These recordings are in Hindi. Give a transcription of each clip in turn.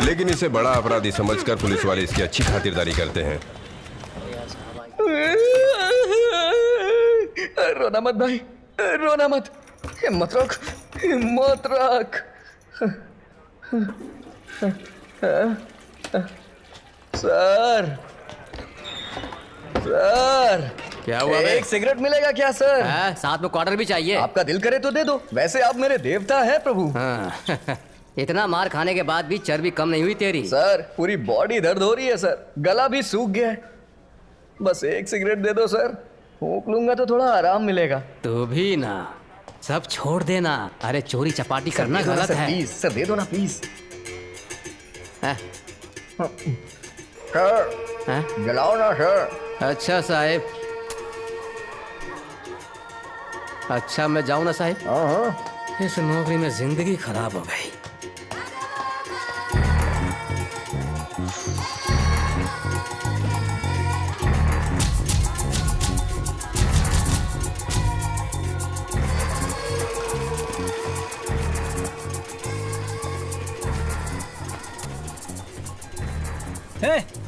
लेकिन इसे बड़ा अपराधी समझकर पुलिस वाले इसकी अच्छी खातिरदारी करते हैं। रोना मत भाई, रोना मत। हिम्मत रख, हिम्मत रख। सर, सर, क्या हुआ बे? एक सिगरेट मिलेगा क्या सर? साथ में क्वार्टर भी चाहिए। आपका दिल करे तो दे दो, वैसे आप मेरे देवता हैं प्रभु। हाँ। इतना मार खाने के बाद भी चर्बी कम नहीं हुई तेरी। सर पूरी बॉडी दर्द हो रही है सर, गला भी सूख गया है। बस एक सिगरेट दे दो सर, फूंक लूंगा तो थोड़ा आराम मिलेगा। तू भी ना, सब छोड़ देना। अरे चोरी चपाटी करना गलत है। प्लीज सर दे दो ना प्लीज। हैं? सर जलाओ ना सर। अच्छा साहिब, अच्छा मैं जाऊं ना साहिब? हाँ। इस नौकरी में जिंदगी खराब हो गई।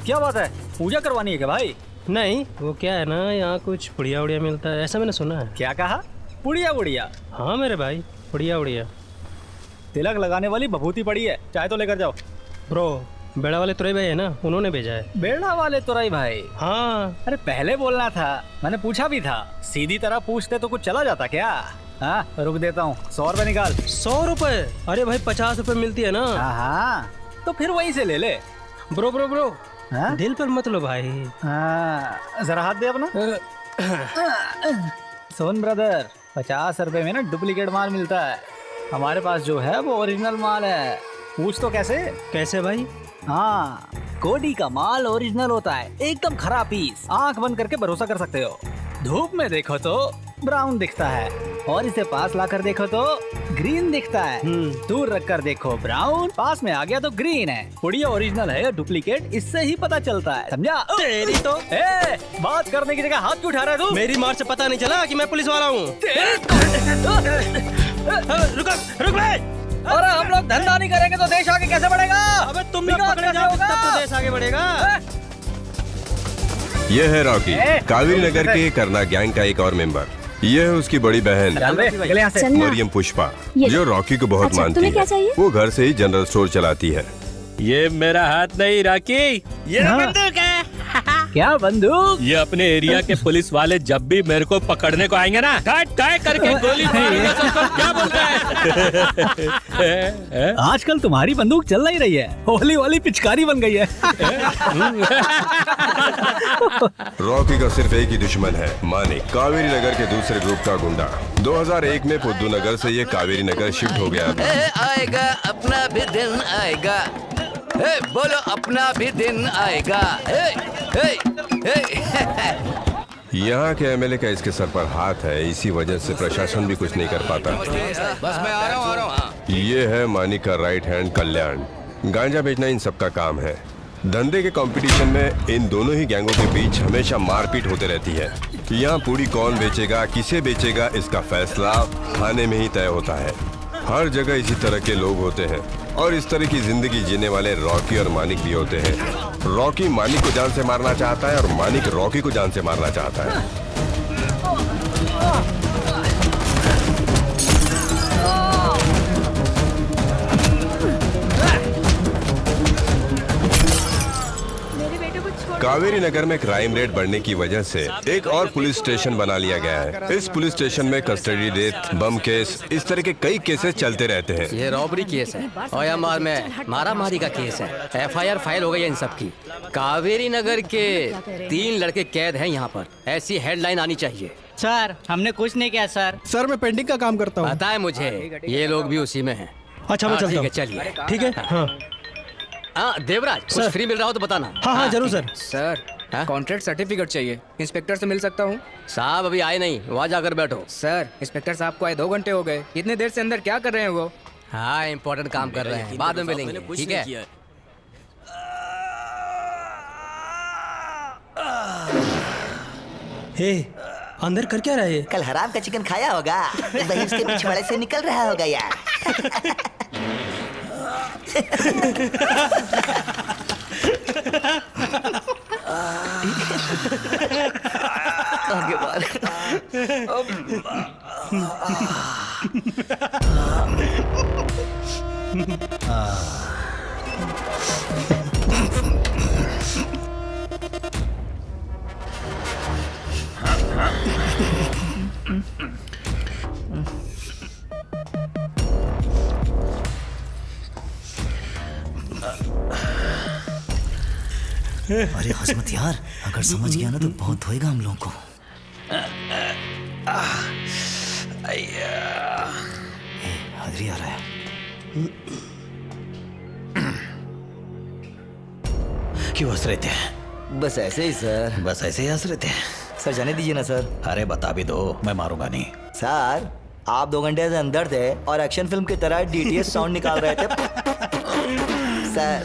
क्या बात है, पूजा करवानी है क्या भाई? नहीं, वो क्या है ना, यहाँ कुछ पुड़िया उड़िया मिलता है, ऐसा मैंने सुना है। क्या कहा? पुड़िया उड़िया? हाँ मेरे भाई, पुड़िया उड़िया। तिलक लगाने वाली बभूति पड़ी है, चाहे तो लेकर जाओ। ब्रो, बेड़ा वाले तुरई भाई है ना, उन्होंने भेजा है। बेड़ा वाले तुरई भाई? हाँ। अरे पहले बोलना था, मैंने पूछा भी था। सीधी तरह पूछते तो कुछ चला जाता क्या? हाँ रुक देता हूँ, 100 रुपए निकाल। 100 रुपए? अरे भाई 50 रुपए मिलती है ना। हाँ तो फिर वहीं से ले ले। ब्रो ब्रो ब्रो, हाँ? दिल पर मत लो भाई। हाँ जरा हाथ दे अपना। सोन ब्रदर, 50 रुपए में ना डुप्लीकेट माल मिलता है, हमारे पास जो है वो ओरिजिनल माल है। पूछ तो कैसे? कैसे भाई? हाँ, कोडी का माल ओरिजिनल होता है, एकदम खराब पीस। आंख बंद करके भरोसा कर सकते हो। धूप में देखो तो ब्राउन दिखता है, और इसे पास लाकर देखो तो ग्रीन दिखता है। दूर रखकर देखो ब्राउन, पास में आ गया तो ग्रीन है। पुड़िया ओरिजिनल है या डुप्लीकेट, इससे ही पता चलता है, समझा? तेरी तो बात करने की जगह हाथ क्यों उठा रहा है तू? मेरी मार से पता नहीं चला कि मैं पुलिस वाला हूँ। रुक भाई। अरे हम लोग धंधा नहीं करेंगे तो देश आगे कैसे बढ़ेगा? अबे तुम लोग पकड़े जाओगे तब तो देश आगे बढ़ेगा। यह है रॉकी, कावेरी नगर के करना गैंग का एक और मेंबर। यह है उसकी बड़ी बहन मरियम पुष्पा, जो रॉकी को बहुत मानती है। वो घर से ही जनरल स्टोर चलाती है। ये मेरा हाथ नहीं रॉकी, ये बंदूक है। क्या बंदूक? ये अपने एरिया के पुलिस वाले जब भी मेरे को पकड़ने को आएंगे ना, टाई करके गोली मारूंगा सबको। क्या बोल रहा है? आजकल तुम्हारी बंदूक चल नहीं रही है, होली वाली पिचकारी बन गई है। रॉकी का सिर्फ एक ही दुश्मन है, मानिक, कावेरी नगर के दूसरे ग्रुप का गुंडा। 2001 में पुद्दू नगर से ये कावेरी नगर शिफ्ट हो गया था। आएगा अपना भी दिन आएगा। बोलो अपना भी दिन आएगा। यहाँ के एमएलए का इसके सर पर हाथ है, इसी वजह से प्रशासन भी कुछ नहीं कर पाता। बस मैं आ रहा हूँ। ये है मानिक का राइट हैंड कल्याण। गांजा बेचना इन सबका काम है। धंधे के कंपटीशन में इन दोनों ही गैंगों के बीच हमेशा मारपीट होते रहती है। यहाँ पूरी कौन बेचेगा, किसे बेचेगा, इसका फैसला थाने में ही तय होता है। हर जगह इसी तरह के लोग होते हैं, और इस तरह की जिंदगी जीने वाले रॉकी और मानिक भी होते हैं। रॉकी मानिक को जान से मारना चाहता है और मानिक रॉकी को जान से मारना चाहता है। कावेरी नगर में क्राइम रेट बढ़ने की वजह से एक और पुलिस स्टेशन बना लिया गया है। इस पुलिस स्टेशन में कस्टडी डेथ, बम केस, इस तरह के कई केसेस चलते रहते हैं। ये रॉबरी केस है, ओएमआर में मारामारी का केस है। एफआईआर फाइल हो गई है इन सब की। कावेरी नगर के 3 लड़के कैद हैं यहाँ पर, ऐसी हेडलाइन आनी चाहिए। सर हमने कुछ नहीं किया सर। सर मैं पेंटिंग का काम करता हूँ। पता है मुझे, ये लोग भी उसी में हैं। अच्छा मैं चलता ठीक है, हूँ। चलिए। ठीक है। हाँ देवराज, कुछ फ्री मिल रहा हो तो बताना। हाँ जरूर सर। सर कॉन्ट्रैक्ट सर्टिफिकेट चाहिए, इंस्पेक्टर से मिल सकता हूँ? साहब अभी आए नहीं, वहाँ जाकर बैठो। सर इंस्पेक्टर साहब को आए 2 घंटे हो गए, इतने देर से अंदर क्या कर रहे हैं वो? हाँ इम्पोर्टेंट काम कर रहे हैं, बाद में मिलेंगे, ठीक है? हे, अंदर कर क्या रहे? कल हराम का चिकन खाया होगा, वही उसके पिछवाड़े से निकल रहा होगा यार। आगे बार। अरे हंस मत यार, अगर समझ गया ना तो बहुत होएगा हम लोगों को। हाजिरी आ रहा है। क्यों हंस रहे थे? बस ऐसे ही सर। बस ऐसे ही हंस रहे थे? सर जाने दीजिए ना सर। अरे बता भी दो, मैं मारूंगा नहीं। सर आप 2 घंटे से अंदर थे और एक्शन फिल्म की तरह डीटीएस साउंड निकाल रहे थे। सर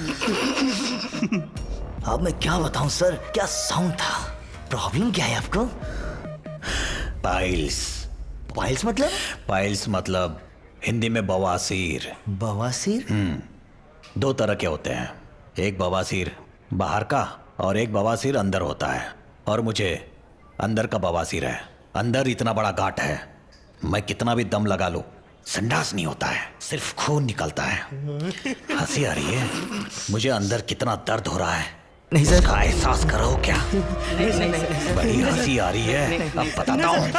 अब मैं क्या बताऊं सर, क्या साउंड था। प्रॉब्लम क्या है आपको? पाइल्स। पाइल्स मतलब? पाइल्स मतलब हिंदी में बवासीर। बवासीर? 2 तरह के होते हैं, एक बवासीर बाहर का और एक बवासीर अंदर होता है। और मुझे अंदर का बवासीर है। अंदर इतना बड़ा गांठ है, मैं कितना भी दम लगा लूं संडास नहीं होता है, सिर्फ खून निकलता है। हंसी आ रही है? मुझे अंदर कितना दर्द हो रहा है नहीं सर। का एहसास करो क्या? बड़ी हंसी आ रही है, अब बताता हूँ।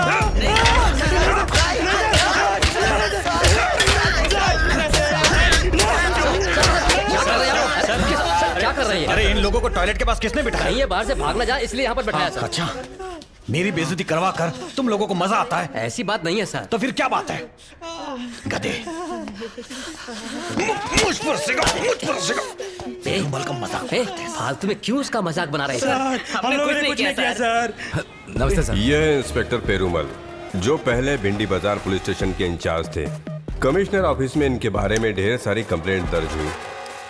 क्या कर रही है? अरे इन लोगों को टॉयलेट के पास किसने बिठाया? नहीं, ये बाहर से भाग ना जाए इसलिए यहाँ पर बैठाया सर। अच्छा, मेरी बेइज्जती करवा कर तुम लोगों को मजा आता है? ऐसी बात नहीं है सर। तो फिर क्या बात है? गधे, मुझ पर सिगा। पेरुमल का मजाक फालतू में क्यों उसका मजाक बना रहे हैं? हमने कुछ नहीं किया सर। नमस्ते सर। ये है इंस्पेक्टर पेरुमल, जो पहले भिंडी बाजार पुलिस स्टेशन के इंचार्ज थे। कमिश्नर ऑफिस में इनके बारे में ढेर सारी कंप्लेंट दर्ज हुई।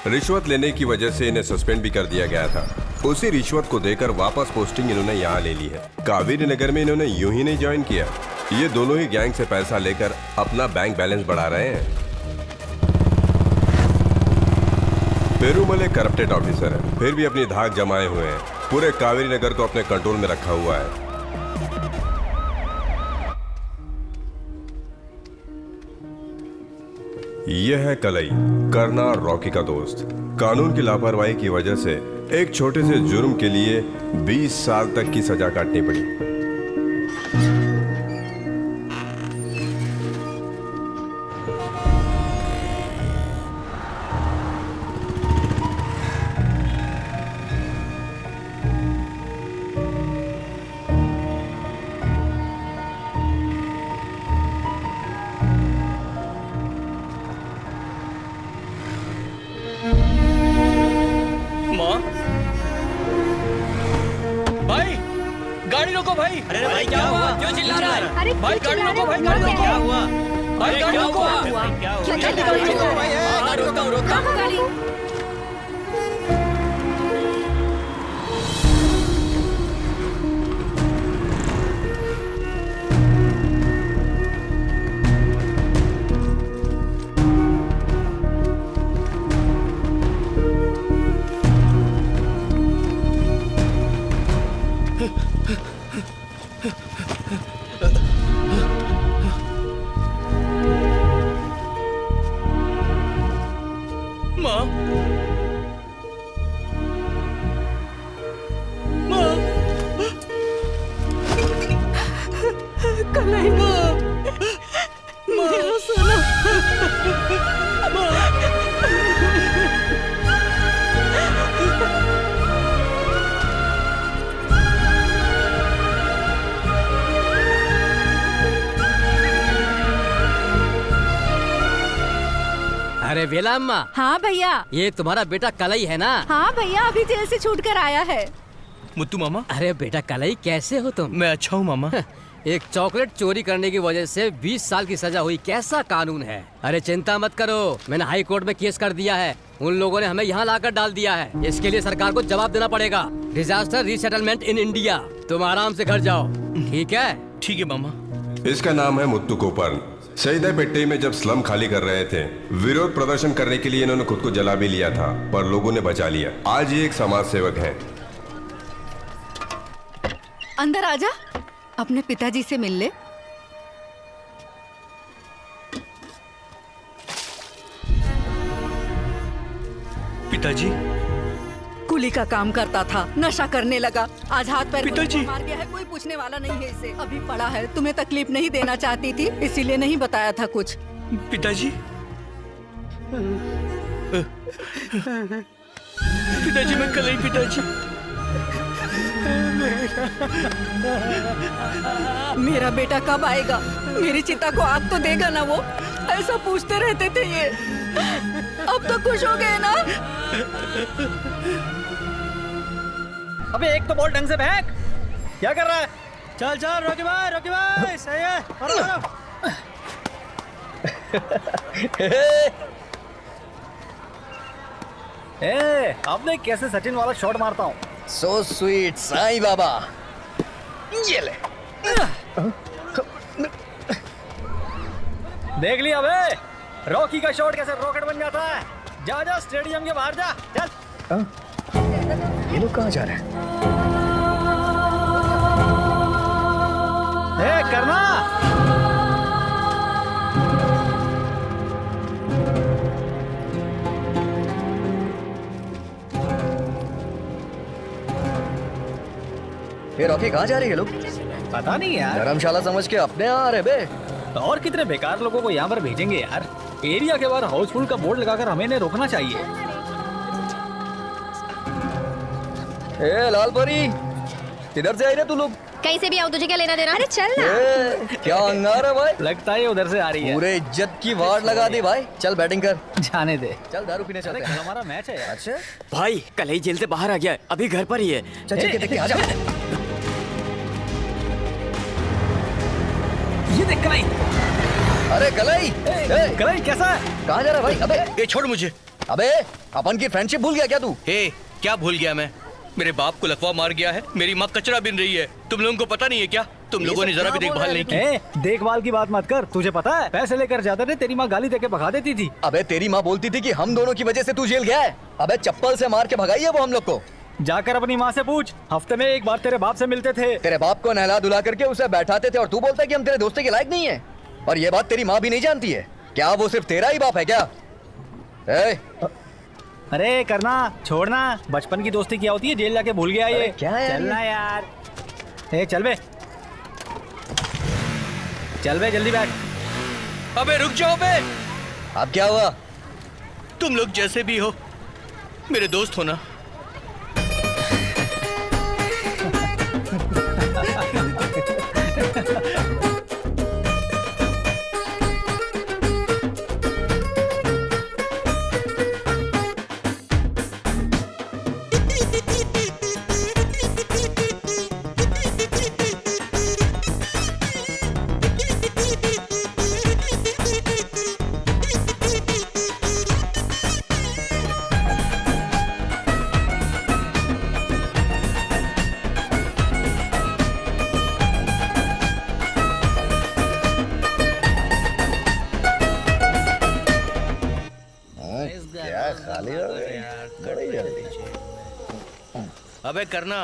रिश्वत लेने की वजह से इन्हें सस्पेंड भी कर दिया गया था। उसी रिश्वत को देकर वापस पोस्टिंग इन्होंने यहाँ ले ली है। कावेरी नगर में इन्होंने यूं ही नहीं ज्वाइन किया, ये दोनों ही गैंग से पैसा लेकर अपना बैंक बैलेंस बढ़ा रहे हैं। पेरुमल एक करप्टेड ऑफिसर है, फिर भी अपनी धाक जमाए हुए हैं। पूरे कावेरी नगर को अपने कंट्रोल में रखा हुआ है। यह है कलई, करना और रॉकी का दोस्त। कानून की लापरवाही की वजह से एक छोटे से जुर्म के लिए 20 साल तक की सजा काटनी पड़ी। भाई गाड़ी रोको भाई। अरे भाई क्या हुआ? क्यों चिल्ला रहा है? अरे भाई गाड़ी रोको, भाई गाड़ी रोको। क्या हुआ? भाई गाड़ी रोको। गाड़ी रोको भाई। गाड़ी रोका। माँ, माँ, कलाई माँ, मेरा सोना। अरे वेला अम्मा, हाँ भैया। ये तुम्हारा बेटा कलई है ना? हाँ भैया, अभी जेल से छूट कर आया है। मुत्तू मामा। अरे बेटा कलई, कैसे हो तुम? मैं अच्छा हूँ मामा। एक चॉकलेट चोरी करने की वजह से 20 साल की सजा हुई, कैसा कानून है? अरे चिंता मत करो, मैंने हाई कोर्ट में केस कर दिया है। उन लोगों ने हमें यहाँ लाकर डाल दिया है। इसके लिए सरकार को जवाब देना पड़ेगा। Disaster resettlement in India. तुम आराम से घर जाओ, ठीक है? ठीक है मामा। इसका नाम है मुत्तू कोपरन। सईदापेट्टे में जब स्लम खाली कर रहे थे, विरोध प्रदर्शन करने के लिए इन्होंने खुद को जला भी लिया था, पर लोगों ने बचा लिया। आज ये एक समाज सेवक हैं। अंदर आजा, अपने पिताजी से मिल ले। पिताजी कुली का काम करता था, नशा करने लगा, आज हाथ पैर पिताजी! मार गया है, कोई पूछने वाला नहीं है इसे। अभी पड़ा है, तुम्हें तकलीफ नहीं देना चाहती थी, इसीलिए नहीं बताया था कुछ। पिताजी पिताजी मैं कल ही पिताजी मेरा बेटा कब आएगा, मेरी चिता को आग तो देगा ना वो? ऐसा पूछते रहते थे ये। अब तो खुश हो गए ना? अबे एक तो बॉल ढंग से फेंक। क्या कर रहा है? चल चल रॉकी भाई सही है। अब देख कैसे सचिन वाला शॉट मारता हूँ। So sweet Sai Baba. ये ले। देख लिया बे, रॉकी का शॉट कैसे रॉकेट बन जाता है। जा जा स्टेडियम के बाहर जा, चल। ये लोग कहाँ जा रहे हैं? करना ये रॉकी कहाँ जा रही है लोग? पता नहीं यार। धर्मशाला समझ के अपने यहाँ आ रहे बे। और कितने बेकार लोगों को यहाँ पर भेजेंगे यार। एरिया के बाहर हाउसफुल का बोर्ड लगाकर हमें इन्हें रोकना चाहिए। ए लाल परी, किधर से आई रे तू लोग? कहीं से भी आओ, तुझे क्या लेना देना? अरे चल ना। क्या अंगार है भाई? लगता है उधर से आ रही है। पूरे इज्जत की वार लगा दी भाई। चल बैटिंग कर। जाने दे, चल दारू पीने चलते हैं। हमारा मैच है यार। अच्छा भाई कल ही जेल से बाहर आ गया है, अभी घर पर ही है। चल चल के देखते हैं, आजा। ये देख कलाई। अरे कलाई, कलाई कैसा है? कहाँ जा रहा है भाई? अबे ये छोड़ मुझे। अबे अपन की फ्रेंडशिप भूल गया क्या तू? हे क्या भूल गया मैं? मेरे बाप को लकवा मार गया है, मेरी माँ कचरा बिन रही है। तुम लोगों को पता नहीं है क्या? तुम लोगों ने जरा भी देखभाल नहीं की। देखभाल की बात मत कर। तुझे पता है पैसे लेकर जाते थे, तेरी माँ गाली देके भगा देती थी। अबे तेरी माँ बोलती थी कि हम दोनों की वजह से तू जेल गया है। अबे चप्पल से मार के भगाई है वो हम लोग को। जाकर अपनी माँ से पूछ, हफ्ते में एक बार तेरे बाप से मिलते थे। तेरे बाप को नहला धुला करके उसे बैठाते थे और तू बोलता है कि हम तेरे दोस्ती के लायक नहीं है। और ये बात तेरी माँ भी नहीं जानती है क्या? वो सिर्फ तेरा ही बाप है क्या? अरे करना छोड़ना, बचपन की दोस्ती क्या होती है, जेल जाके भूल गया ये। क्या है चलना यार। चल बे, चल बे जल्दी बैठ। अबे रुक जाओ बे। अब क्या हुआ? तुम लोग जैसे भी हो मेरे दोस्त हो ना। अबे करना,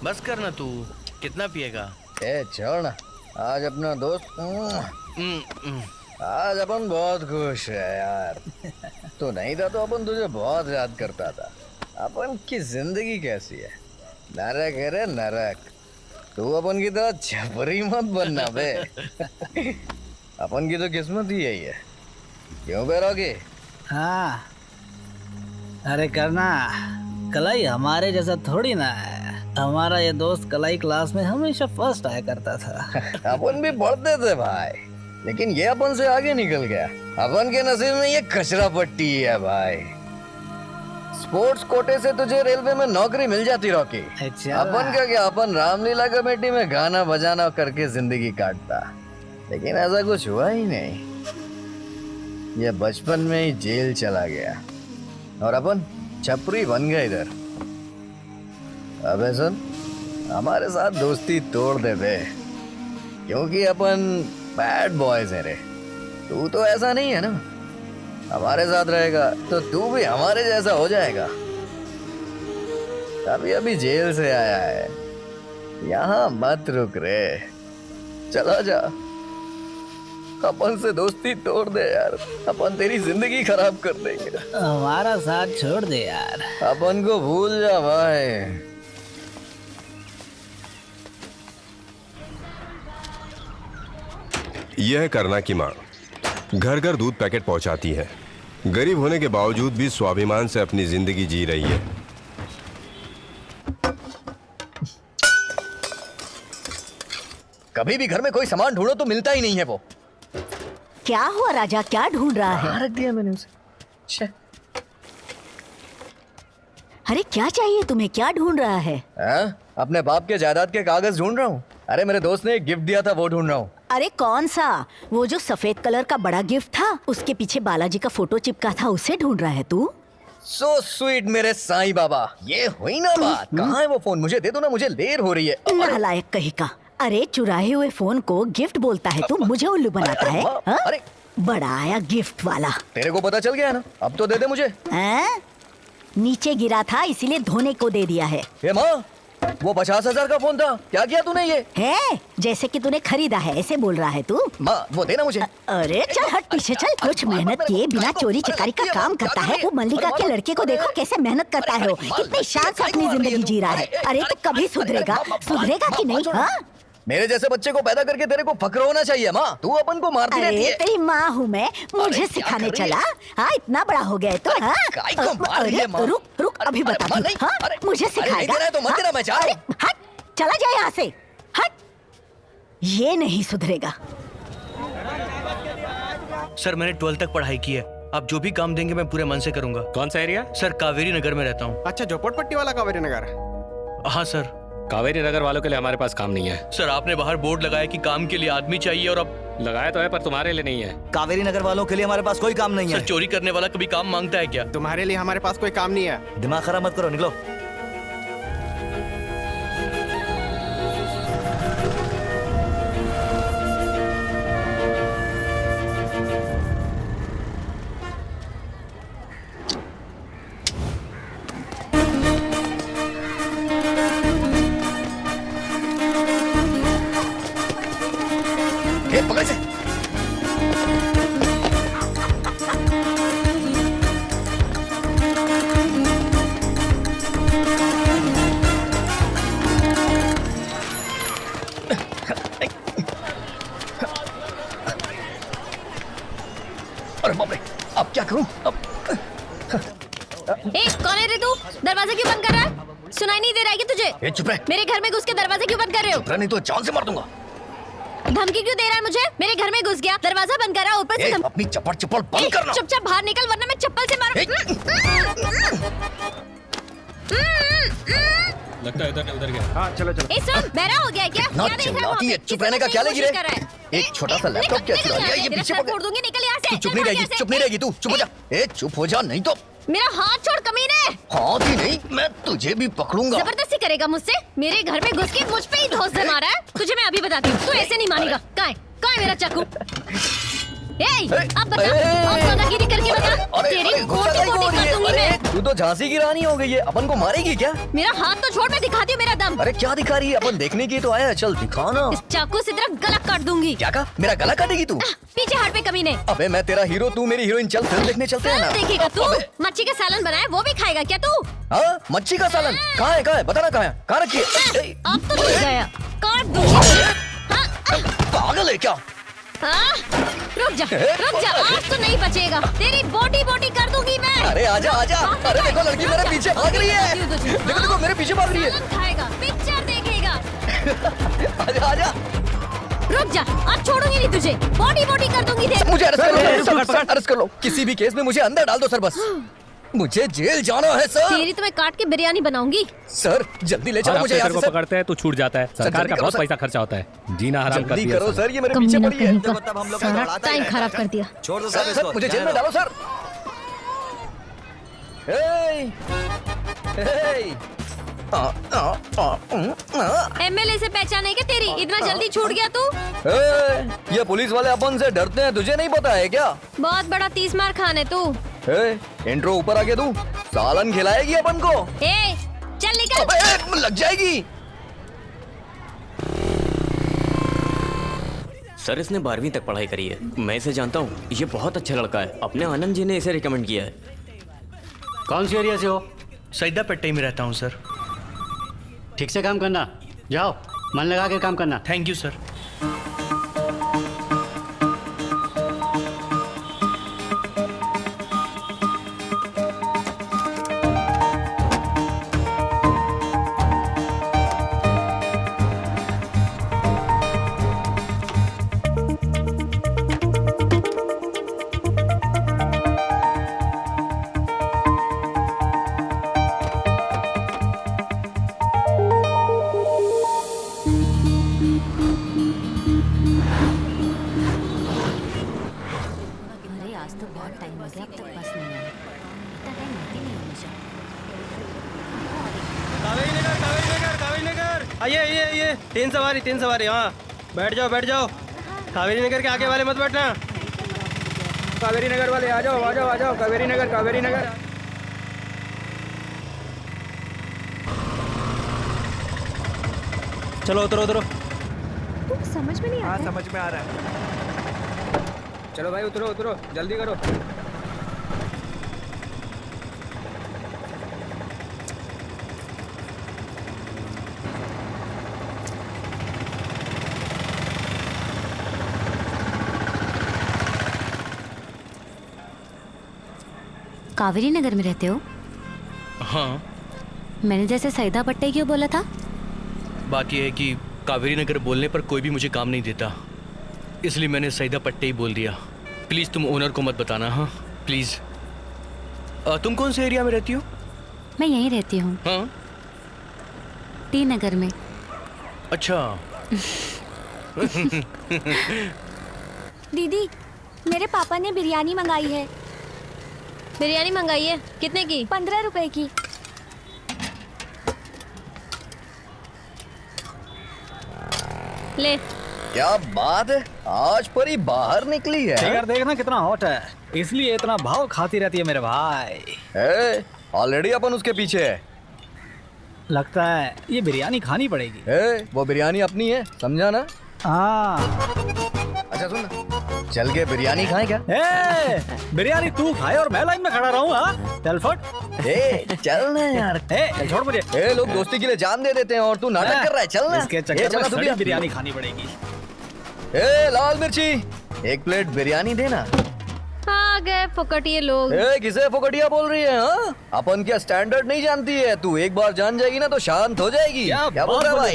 बस करना। तू कितना पिएगा? छोड़ ना, आज अपना दोस्त आज अपन बहुत खुश है यार। तो नहीं था तो अपन तुझे बहुत याद करता था। अपन की जिंदगी कैसी है? नरक है रे नरक। तू अपन की तरह छपरी मत बनना बे। अपन की तो किस्मत ही यही है। क्यों बे रॉकी? हाँ अरे करना, कलाई हमारे जैसा थोड़ी ना है। हमारा ये दोस्त कलाई क्लास में हमेशा फर्स्ट आया करता था। अपन भी पढ़ते थे भाई, लेकिन ये अपन से आगे निकल गया। अपन के नसीब में ये कचरा पट्टी है भाई। स्पोर्ट्स कोटे से तुझे रेलवे में नौकरी मिल जाती रॉकी। अपन का क्या, अपन रामलीला कमेटी में गाना बजाना करके जिंदगी काटता। लेकिन ऐसा कुछ हुआ ही नहीं। ये बचपन में ही जेल चला गया और अपन छपरी बन गए इधर। अबे सुन, हमारे साथ दोस्ती तोड़ दे बे, क्योंकि अपन बैड बॉयज हैं रे। तू तो ऐसा नहीं है ना, हमारे साथ रहेगा तो तू भी हमारे जैसा हो जाएगा। अभी अभी जेल से आया है, यहाँ मत रुक रे, चला जा। अपन से दोस्ती तोड़ दे यार, अपन तेरी जिंदगी खराब कर देंगे। हमारा साथ छोड़ दे यार। अपन को भूल जा भाई। यह है करना की माँ, घर घर दूध पैकेट पहुंचाती है। गरीब होने के बावजूद भी स्वाभिमान से अपनी जिंदगी जी रही है। कभी भी घर में कोई सामान ढूंढो तो मिलता ही नहीं है वो। क्या हुआ राजा, क्या ढूंढ रहा है? रख दिया मैंने उसे। अरे क्या चाहिए तुम्हें, क्या ढूंढ रहा है? अपने बाप के जायदाद के कागज ढूंढ रहा हूँ। अरे मेरे दोस्त ने एक गिफ्ट दिया था, वो ढूंढ रहा हूँ। अरे कौन सा? वो जो सफेद कलर का बड़ा गिफ्ट था, उसके पीछे बालाजी का फोटो चिपका था, उसे ढूंढ रहा है तू? सो स्वीट मेरे साईं बाबा। ये हुई ना बात। कहाँ है वो फोन? मुझे दे दो ना, मुझे देर हो रही है। नालायक कहीं का। अरे चुराए हुए फोन को गिफ्ट बोलता है तू, मुझे उल्लू बनाता है। अरे बड़ा आया गिफ्ट वाला। तेरे को पता चल गया ना, अब तो दे दे मुझे। नीचे गिरा था इसीलिए धोने को दे दिया है। ये माँ, वो 50,000 का फोन था, क्या किया तूने? ये है जैसे कि तूने खरीदा है ऐसे बोल रहा है तू। माँ वो देना मुझे। अरे चल हट पीछे चल। कुछ मेहनत किए बिना चोरी चकारी का काम करता है। वो मल्लिका के लड़के को देखो कैसे मेहनत करता है, वो कितनी शान से अपनी जिंदगी जी रहा है। अरे तो कभी सुधरेगा कि नहीं? हाँ मेरे जैसे बच्चे को पैदा करके तेरे को फक्र होना चाहिए माँ। तू अपन को मारती रहती है। तेरी माँ हूँ मैं, मुझे सिखाने चला? हाँ इतना बड़ा हो गया तो। हाँ रुक अभी बता दूँ। हाँ मुझे सिखाएगा तो मत देना। मैं चाह रहा हूँ। हट चला जाए यहाँ से, हट। ये नहीं सुधरेगा। सर मैंने 12th तक पढ़ाई की है, आप जो भी काम देंगे मैं पूरे मन से करूंगा। कौन सा एरिया? सर कावेरी नगर में रहता हूँ। अच्छा झोपड़पट्टी वाला कावेरी नगर? हाँ सर। कावेरी नगर वालों के लिए हमारे पास काम नहीं है। सर आपने बाहर बोर्ड लगाया कि काम के लिए आदमी चाहिए, और अब लगाया तो है पर तुम्हारे लिए नहीं है। कावेरी नगर वालों के लिए हमारे पास कोई काम नहीं है। सर चोरी करने वाला कभी काम मांगता है क्या? तुम्हारे लिए हमारे पास कोई काम नहीं है। दिमाग खराब मत करो, निकलो। पकड़ से। अरे बाप रे, अब क्या करूं? अब कौन है रे तू? दरवाजा क्यों बंद कर रहा है? सुनाई नहीं दे रहा है कि तुझे? चुप रह। मेरे घर में घुस के दरवाजा क्यों बंद कर रहे हो? नहीं तो जान से मार दूंगा। धमकी क्यों दे रहा है मुझे? मेरे घर में घुस गया, दरवाजा बंद करा, ऊपर से अपनी चपड़ बंद करना। चुपचाप बाहर निकल वरना मैं चप्पल से मारूं। लगता है उधर गया। हाँ चलो चलो। सुन, बहरा हो गया क्या? ना चिल्लाती है, चुप रहने का क्या लेगी रे? एक छोटा सा लैपटॉप क्या चुरा लिया? ये पीछे फोड़ दूंगी, निकल यहाँ से। चुप नहीं रहेगी तू, चुप हो जा। चुप हो जा, नहीं तो मेरा हाथ छोड़ कमीने। हाथ ही नहीं, मैं तुझे भी पकड़ूंगा। जबरदस्ती करेगा मुझसे? मेरे घर में घुस के मुझ पे ही धौंस से मारा है। तुझे मैं अभी बताती हूँ, तू ऐसे नहीं मानेगा। कहाँ है मेरा चाकू? अब बता, अब दादागिरी करके बता। तेरी बोटी कर दूंगी मैं। तू तो झांसी की रानी हो गई है, अपन को मारेगी क्या? मेरा हाथ तो छोड़, मैं दिखाती हूँ मेरा दम। अरे क्या दिखा रही है? अपन देखने की तो आया है, चल दिखा ना। इस चाकू से तेरा गला काट दूंगी। क्या कहा? मेरा गला काटेगी तू? पीछे हट पे कमीने। अबे मैं तेरा हीरो, तू मेरी हीरोइन। चल फिल्म देखने चलते हैं ना। देखेगा तू? मच्छी का सालन बनाया वो भी खाएगा क्या तू? हाँ मच्छी का सालन कहाँ है? बता ना कहाँ रखी है? अब तो मिल गया, काट दूंगी। पागल है क्या? रुक जा, आज तो नहीं बचेगा। तेरी बोटी कर दूंगी मैं। अरे आजा। अरे देखो लड़की मेरे पीछे भाग रही है। देखो मेरे पीछे भाग रही है। खाएगा, पिक्चर देखेगा। आजा। रुक जा, आज छोड़ूंगी नहीं तुझे। बोटी कर दूंगी। मुझे अरेस्ट कर लो। किसी भी केस में मुझे अंदर डाल दो सर, बस मुझे जेल जाना है सर। तेरी तो मैं काट के बिरयानी बनाऊंगी। सर जल्दी ले चलो मुझे यहाँ से। पकड़ते हैं तो छूट जाता है। सरकार का बहुत पैसा खर्चा होता है। जीना हराम कर दिया। करो सर, ये मेरे पीछे पड़ी है। सारा टाइम खराब कर दिया। छोड़ दो सर, मुझे जेल में डालो सर। एमएलए से पहचान है क्या तेरी? इतना जल्दी छूट गया तू? ये पुलिस वाले अपन से डरते हैं, तुझे नहीं पता है क्या? बहुत बड़ा 30 मार खान है तू। इंट्रो ऊपर आके तू सालन खिलाएगी अपन को? चल निकल। अबे, लग जाएगी। सर इसने 12वीं तक पढ़ाई करी है, मैं इसे जानता हूँ, ये बहुत अच्छा लड़का है, अपने आनंद जी ने इसे रिकमेंड किया है। कौन सी एरिया से हो? सईदा पट्टी में रहता हूँ सर। ठीक से काम करना, जाओ मन लगा के काम करना। Thank you sir. आइए तीन सवारी हाँ बैठ जाओ। कावेरी नगर के आगे वाले मत बैठना। कावेरी नगर वाले आ जाओ। कावेरी नगर। चलो उतरो। समझ में नहीं आता। समझ में आ रहा है। चलो भाई उतरो जल्दी करो। कावेरी नगर में रहते हो? हाँ। मैंने जैसे सईदा पट्टे क्यों बोला था? बात यह है कि कावेरी नगर बोलने पर कोई भी मुझे काम नहीं देता, इसलिए मैंने सईदा पट्टे ही बोल दिया। प्लीज़ तुम ओनर को मत बताना। हाँ प्लीज़। तुम कौन से एरिया में रहती हो? मैं यहीं रहती हूँ। हाँ टी नगर में। अच्छा। दीदी मेरे पापा ने बिरयानी मंगाई है। बिरयानी मंगाई है? कितने की? 15 रुपए की। ले। क्या बात है, आज परी बाहर निकली है। फिगर देखना कितना हॉट है, इसलिए इतना भाव खाती रहती है मेरे भाई। ऑलरेडी अपन उसके पीछे है। लगता है ये बिरयानी खानी पड़ेगी। वो बिरयानी अपनी है, समझा ना? हाँ। अच्छा सुन, चल के बिरयानी खाएं क्या? बिरयानी तू खाए और मैं लाइन में खड़ा रहूं? हाँ चल फट। चल ना यार। चल छोड़ मुझे। लोग दोस्ती के लिए जान दे देते हैं और तू नाटक कर रहा है। चल ना। इसके चक्कर में बिरयानी खानी पड़ेगी। लाल मिर्ची 1 प्लेट बिरयानी देना। आ गए फुकटिये लोग। किसे फुकटिया बोल रही है? हाँ अपन क्या स्टैंडर्ड नहीं जानती है तू? एक बार जान जाएगी ना तो शांत हो जाएगी। क्या बोल रहा है भाई?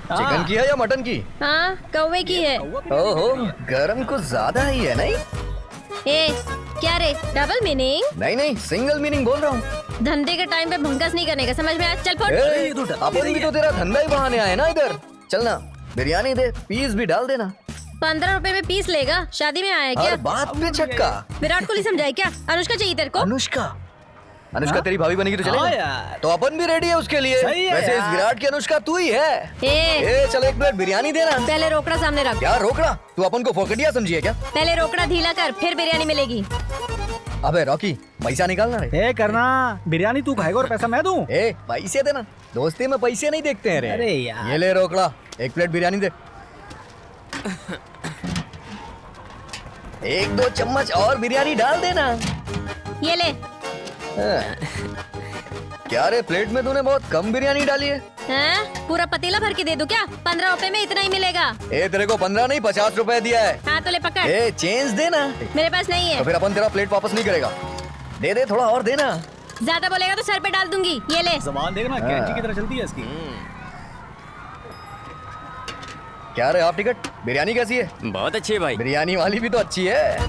चिकन की है या मटन की? हाँ कौवे की है। ओहो गरम कुछ ज्यादा ही है नहीं? क्या रे डबल मीनिंग? नहीं सिंगल मीनिंग बोल रहा हूँ। धंधे के टाइम पे भंगस नहीं करने का, समझ में आया? चल फट। अपन भी तो तेरा धंधा ही बहाने आए ना इधर। चलना बिरयानी दे, पीस भी डाल देना। 15 रुपए में पीस लेगा? शादी में आया क्या? बात में छक्का। विराट कोहली समझाए क्या? अनुष्का चाहिए तेरे को? अनुष्का तेरी भाभी बनेगी तो चलेगा? तो अपन भी रेडी है उसके लिए। वैसे इस विराट की अनुष्का तू ही है। चल 1 प्लेट बिरयानी देना। पहले रोकड़ा सामने रख। क्या रोकड़ा? तू अपन को फोकटिया समझी है क्या? पहले रोकड़ा ढीला कर, फिर बिरयानी मिलेगी। अबे रॉकी पैसा निकालना रे। करना बिरयानी तू खाएगा और पैसा मैं दूं। पैसे देना, दोस्ती में पैसे नहीं देखते हैं रे। अरे यार। ये ले रोकड़ा, 1 प्लेट बिरयानी दे। 1-2 चम्मच और बिरयानी डाल देना। ये ले। क्या रे प्लेट में तूने बहुत कम बिरयानी डाली है। पूरा पतीला भर के दे दूं क्या? 15 रुपए में इतना ही मिलेगा। तेरे को 15 नहीं 50 रुपए दिया है। हाँ तो ले पकड़। चेंज देना। मेरे पास नहीं है। तो फिर अपन तेरा प्लेट वापस नहीं करेगा। दे थोड़ा और देना। ज्यादा बोलेगा तो सर पे डाल दूंगी। ये ले। ज़बान देखना कैंची की तरह चलती है इसकी। क्या रे आप टिकट, बिरयानी कैसी है? बहुत अच्छी है भाई। बिरयानी वाली भी तो अच्छी है।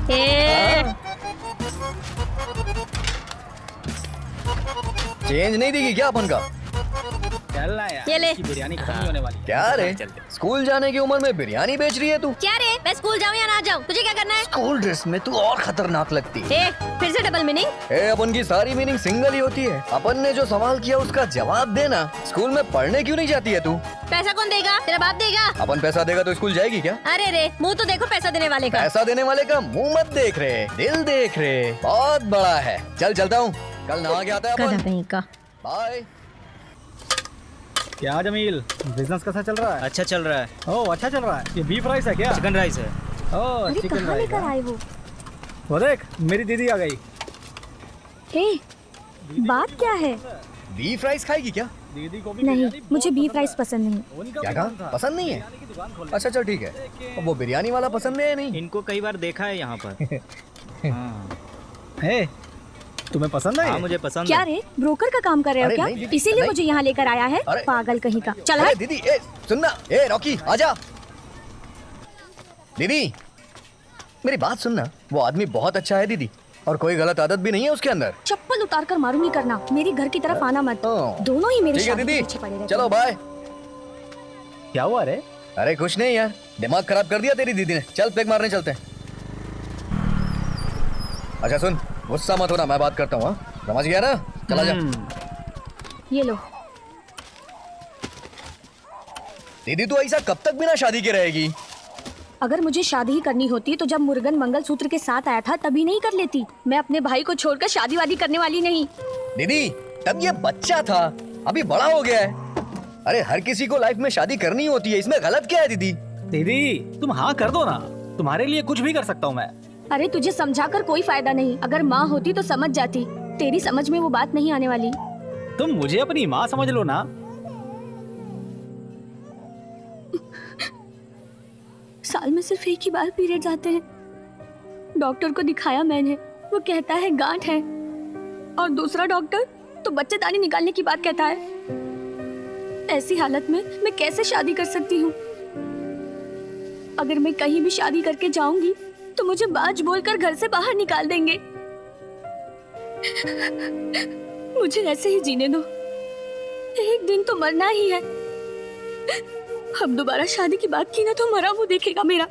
चेंज नहीं देगी क्या अपन का? चलना यार। ये ले। बिरयानी खत्म नहीं होने वाली। क्या रे स्कूल जाने की उम्र में बिरयानी बेच रही है तू? क्या रे मैं स्कूल जाऊँ या ना जाऊँ, तुझे क्या करना है? स्कूल ड्रेस में तू और खतरनाक लगती है। फिर से डबल मीनिंग? अपन की सारी मीनिंग सिंगल ही होती है। अपन ने जो सवाल किया उसका जवाब देना। स्कूल में पढ़ने क्यों नहीं जाती है तू? पैसा कौन देगा? तेरा बाप देगा। अपन पैसा देगा तो स्कूल जाएगी क्या? अरे रे, मुंह तो देखो पैसा देने वाले का। पैसा देने वाले का मुंह मत देख रहे, दिल देख रहे। बहुत बड़ा है। चल चलता हूँ, कल नहा के आता है अपन। कहीं का। बाय। क्या जमील, बिजनेस कैसा चल रहा है? अच्छा चल रहा है। ओह अच्छा चल रहा है। ये बीफ राइस है क्या? चिकन राइस है। ओह चिकन कहाँ राइस। लेकर आए वो देख, मेरी दीदी आ गई। हे, बात क्या है? बीफ राइस खाएगी क्या? दीदी को भी नहीं, मुझे बीफ राइस पसंद नहीं। क्या कहा? पसंद नहीं है? अच्छा चल ठीक है। वो बिरयानी वाला पसंद है नहीं? इनको कई बार देखा है यहाँ पर। हे, तुम्हें पसंद है? हाँ मुझे पसंद क्या है। रे, ब्रोकर का काम कर रहे हो अरे क्या? नहीं दीदी, इसीलिए नहीं। मुझे यहाँ लेकर आया है? अरे- पागल कहीं का। चल अरे हट। दीदी, सुनना। रॉकी आजा। दीदी मेरी बात सुनना, वो आदमी बहुत अच्छा है दीदी, और कोई गलत आदत भी नहीं है उसके अंदर। चप्पल उतार कर मारूंगी करना। मेरी घर की तरफ आना मत। हाँ। दोनों ही मेरे ठीक है शादी के दीदी, पीछे पड़े रहते चलो हैं। बाय। क्या हुआ रे? अरे कुछ नहीं यार, दिमाग खराब कर दिया तेरी दीदी ने। चल पेक मारने चलते हैं। अच्छा सुन, गुस्सा मत होना, मैं बात करता हूँ। समझ गया ना? चला जा। ये लो। दीदी तू ऐसा कब तक बिना शादी के रहेगी? अगर मुझे शादी ही करनी होती तो जब मुर्गन मंगलसूत्र के साथ आया था तभी नहीं कर लेती। मैं अपने भाई को छोड़कर शादी वादी करने वाली नहीं। दीदी तब ये बच्चा था, अभी बड़ा हो गया है। अरे हर किसी को लाइफ में शादी करनी होती है, इसमें गलत क्या है दीदी? दीदी तुम हाँ कर दो ना, तुम्हारे लिए कुछ भी कर सकता हूँ मैं। अरे तुझे समझाकर कोई फायदा नहीं। अगर माँ होती तो समझ जाती। तेरी समझ में वो बात नहीं आने वाली। तुम मुझे अपनी माँ समझ लो ना। साल में सिर्फ एक ही बार पीरियड्स आते हैं। डॉक्टर को दिखाया मैंने, वो कहता है गांठ है, और दूसरा डॉक्टर तो बच्चेदानी निकालने की बात कहता है। ऐसी हालत में मैं कैसे शादी कर सकती हूँ? अगर मैं कहीं भी शादी करके जाऊंगी तो मुझे बाज बोलकर घर से बाहर निकाल देंगे। मुझे ऐसे ही जीने दो, एक दिन तो मरना ही है। अब दोबारा शादी की बात की ना तो मरा वो देखेगा मेरा।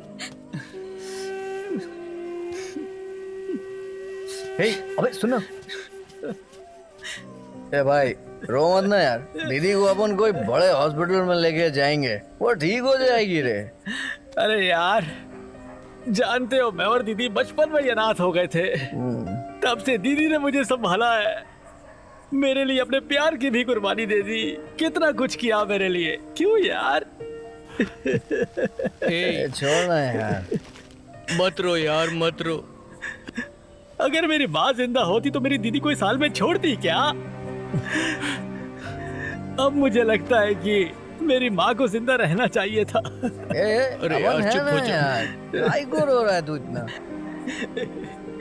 अबे सुनो। ए भाई रो मत ना यार, दीदी को अपन कोई बड़े हॉस्पिटल में लेके जाएंगे, वो ठीक हो जाएगी रे। अरे यार जानते हो, मैं और दीदी बचपन में ही अनाथ हो गए थे। तब से दीदी ने मुझे संभाला है, मेरे लिए अपने प्यार की भी कुर्बानी दे दी। कितना कुछ किया मेरे लिए, क्यों यार? छोड़ना यार, मत रो यार मत रो। अगर मेरी माँ जिंदा होती तो मेरी दीदी को इस साल में छोड़ती क्या? अब मुझे लगता है कि मेरी माँ को जिंदा रहना चाहिए था। अरे यार चुप हो जा। काय को रो रहा है तू इतना?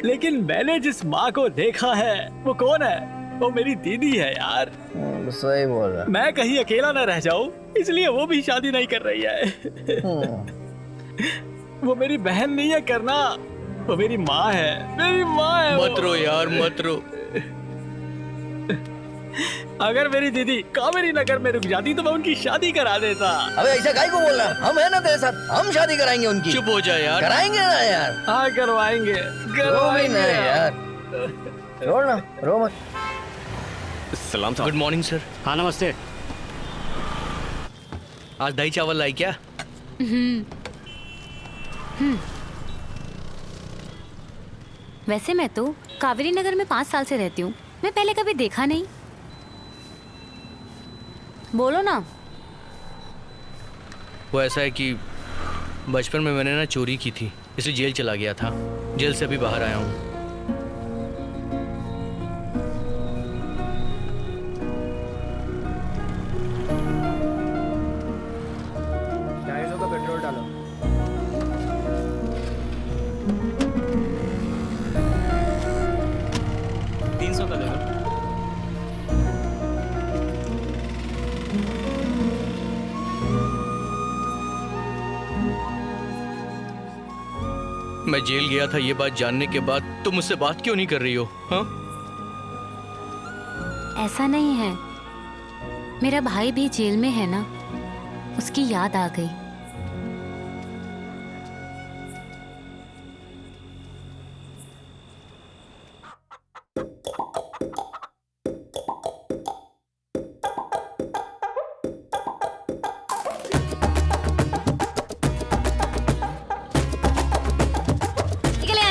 लेकिन मैंने जिस माँ को देखा है वो कौन है? वो मेरी दीदी है यार। सही बोल रहा। मैं कहीं अकेला न रह जाऊं, इसलिए वो भी शादी नहीं कर रही है। वो मेरी बहन नहीं है करना, वो मेरी माँ है, मेरी माँ है। मत रो यार मत रो। अगर मेरी दीदी कावेरी नगर में रुक जाती तो मैं उनकी शादी करा देता। अबे ऐसा काय को बोल रहा है? हम है ना तेरे साथ, हम शादी कराएंगे उनकी। चुप हो जा यार। कराएंगे ना यार। हाँ करवाएंगे, करवाएंगे यार। छोड़ ना, रो मत। सलाम साहब। Good morning sir. हाँ नमस्ते। आज दही चावल लाई क्या? वैसे मैं तो कावेरी नगर में 5 साल से रहती हूँ, मैं पहले कभी देखा नहीं। बोलो ना। वो ऐसा है कि बचपन में मैंने ना चोरी की थी, इसलिए जेल चला गया था। जेल से अभी बाहर आया हूँ। पेट्रोल डालो। मैं जेल गया था ये बात जानने के बाद तुम मुझसे बात क्यों नहीं कर रही हो? हाँ? ऐसा नहीं है, मेरा भाई भी जेल में है ना, उसकी याद आ गई।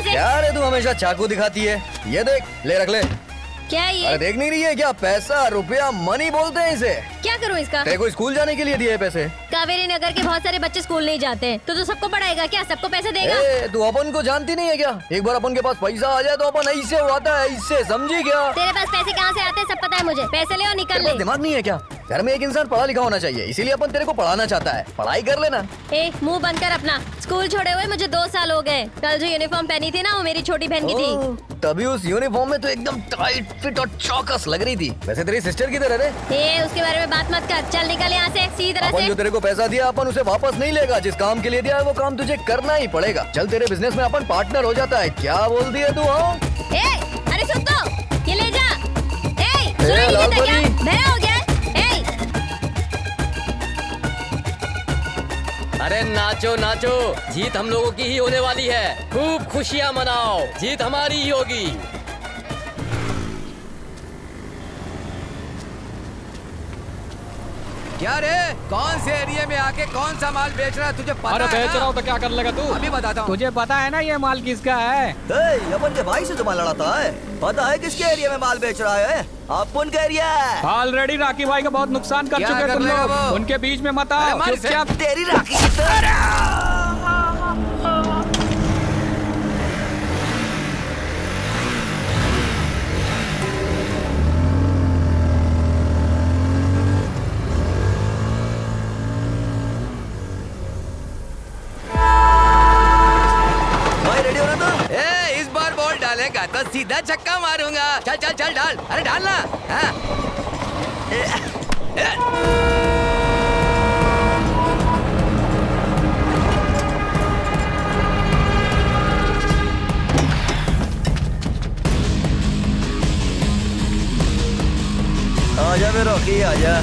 इसे। क्या रे तू हमेशा चाकू दिखाती है? ये देख, ले रख ले। क्या है ये? अरे देख नहीं रही है क्या? पैसा, रुपया, मनी बोलते हैं इसे। क्या करूँ इसका? तेरे को स्कूल जाने के लिए दिए पैसे। कावेरी नगर के बहुत सारे बच्चे स्कूल नहीं जाते हैं, तो सबको पढ़ाएगा क्या? सबको पैसे देगा? तू अपन को जानती नहीं है क्या? एक बार अपन के पास पैसा आ जाए तो अपन ऐसे हुआता है, ऐसे, समझी क्या? तेरे पास पैसे कहाँ से आते हैं सब पता है मुझे। पैसे ले और निकल ले। दिमाग नहीं है क्या? घर में एक इंसान पढ़ा लिखा होना चाहिए, इसीलिए अपन तेरे को पढ़ाना चाहता है। पढ़ाई कर लेना। मुंह बंद कर अपना। स्कूल छोड़े हुए मुझे 2 साल हो गए। कल जो यूनिफॉर्म पहनी थी ना, वो मेरी छोटी बहन की थी। तभी उस यूनिफॉर्म में तो एकदम टाइट फिट और चौकस लग रही थी। वैसे तेरी सिस्टर किधर है रे? उसके बारे में बात मत कर। चल निकल यहाँ से सीधी तरह अपन से। जो तेरे को पैसा दिया अपन उसे वापस नहीं लेगा। जिस काम के लिए दिया है वो काम तुझे करना ही पड़ेगा। चल तेरे बिजनेस में अपन पार्टनर हो जाता है। क्या बोल दिया तू? हाँ अरे सुन तो, ये ले जा। सुनाई नहीं देता क्या? भैया हो गया। अरे नाचो नाचो, जीत हम लोगों की ही होने वाली है। खूब खुशियाँ मनाओ, जीत हमारी ही होगी। क्या रे, कौन से एरिया में आके कौन सा माल बेच रहा है तुझे पता है? अरे बेच रहा हूँ तो क्या कर लेगा तू? अभी बताता हूँ। तुझे पता है ना ये माल किसका है? अपन के भाई से तो माल लड़ाता है। पता है किसके एरिया में माल बेच रहा है? अपन का एरिया है। ऑलरेडी राखी भाई का बहुत नुकसान कर चुके तुम लोग। उनके बीच में मत आओ। चुपचाप। तेरी राखी डालेगा तो सीधा छक्का मारूंगा। चल चल चल डाल। अरे डालना। हाँ। आजा मेरे रॉकी, आजा।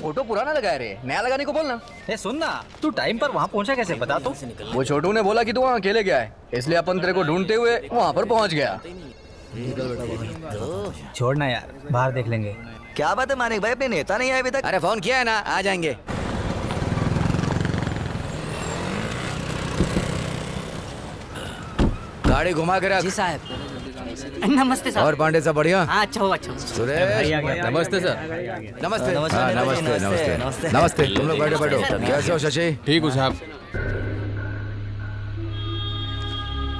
फोटो पुराना लगाया रे, नया लगाने को बोलना। सुन ना, तू टाइम पर वहाँ पहुँचा कैसे बता तो? वो छोटू ने बोला कि तू वहाँ अकेले गया है, इसलिए अपन तेरे को ढूंढते हुए वहाँ पर पहुँच गया। छोड़ना यार, बाहर देख लेंगे। क्या बात है मानिक भाई, अपने नेता नहीं आए अभी तक? अरे फोन किया है ना, आ जाएंगे। गाड़ी घुमा के रख। जी साहब। नमस्ते सर। और पांडे साहब बढ़िया? हाँ अच्छा हो अच्छा। सुरेश नमस्ते सर। नमस्ते नमस्ते नमस्ते नमस्ते। तुम लोग बैठो बैठो। कैसे हो शशि? ठीक हूँ साहब।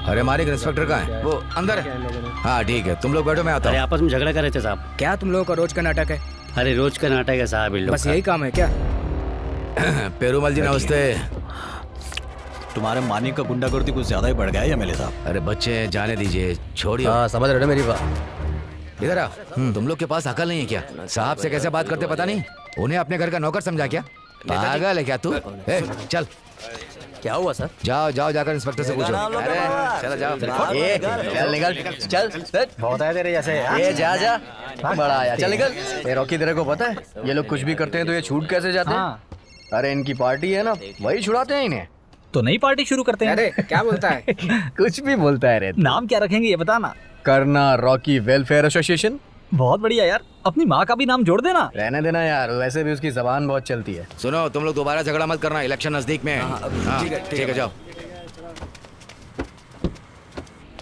अरे मानिक इंस्पेक्टर कहाँ है? वो अंदर है। हाँ ठीक है, तुम लोग बैठो, मैं आता हूँ। अरे आपस में झगड़ा कर रहे थे साहब। क्या तुम लोगों का रोज का नाटक है? अरे रोज का नाटक है साहब, इन लोग बस यही काम है क्या? पेरूमल जी नमस्ते। तुम्हारे मानिक का गुंडागर्दी कुछ ज्यादा ही बढ़ गया है एमएलए साहब। अरे बच्चे जाने दीजिए, छोड़िए। हाँ समझ रहे हो मेरी बात। इधर आओ। तुम लोग के पास अकल नहीं है क्या? साहब से कैसे बात करते पता नहीं? उन्हें अपने घर का नौकर समझा क्या? पागल है क्या तू? चल। क्या हुआ सर? जाओ जाओ, जाकर इंस्पेक्टर से पूछो। अरे चलो जाओ। चल निकल, चल बहुत है तेरे जैसे। ये जा जा, बड़ा आया। चल निकल। रॉकी तेरे को पता है ये लोग कुछ भी करते हैं तो ये छूट कैसे जाते हैं? अरे इनकी पार्टी है ना, वही छुड़ाते हैं इन्हें। तो नई पार्टी शुरू करते हैं। अरे क्या बोलता है? कुछ भी बोलता है रे। नाम क्या रखेंगे ये बताना। करना रॉकी वेलफेयर एसोसिएशन। बहुत बढ़िया यार, अपनी माँ का भी नाम जोड़ देना। रहने देना यार, वैसे भी उसकी जबान बहुत चलती है। सुनो, तुम लोग दोबारा झगड़ा मत करना, इलेक्शन नजदीक में है। ठीक है, जाओ।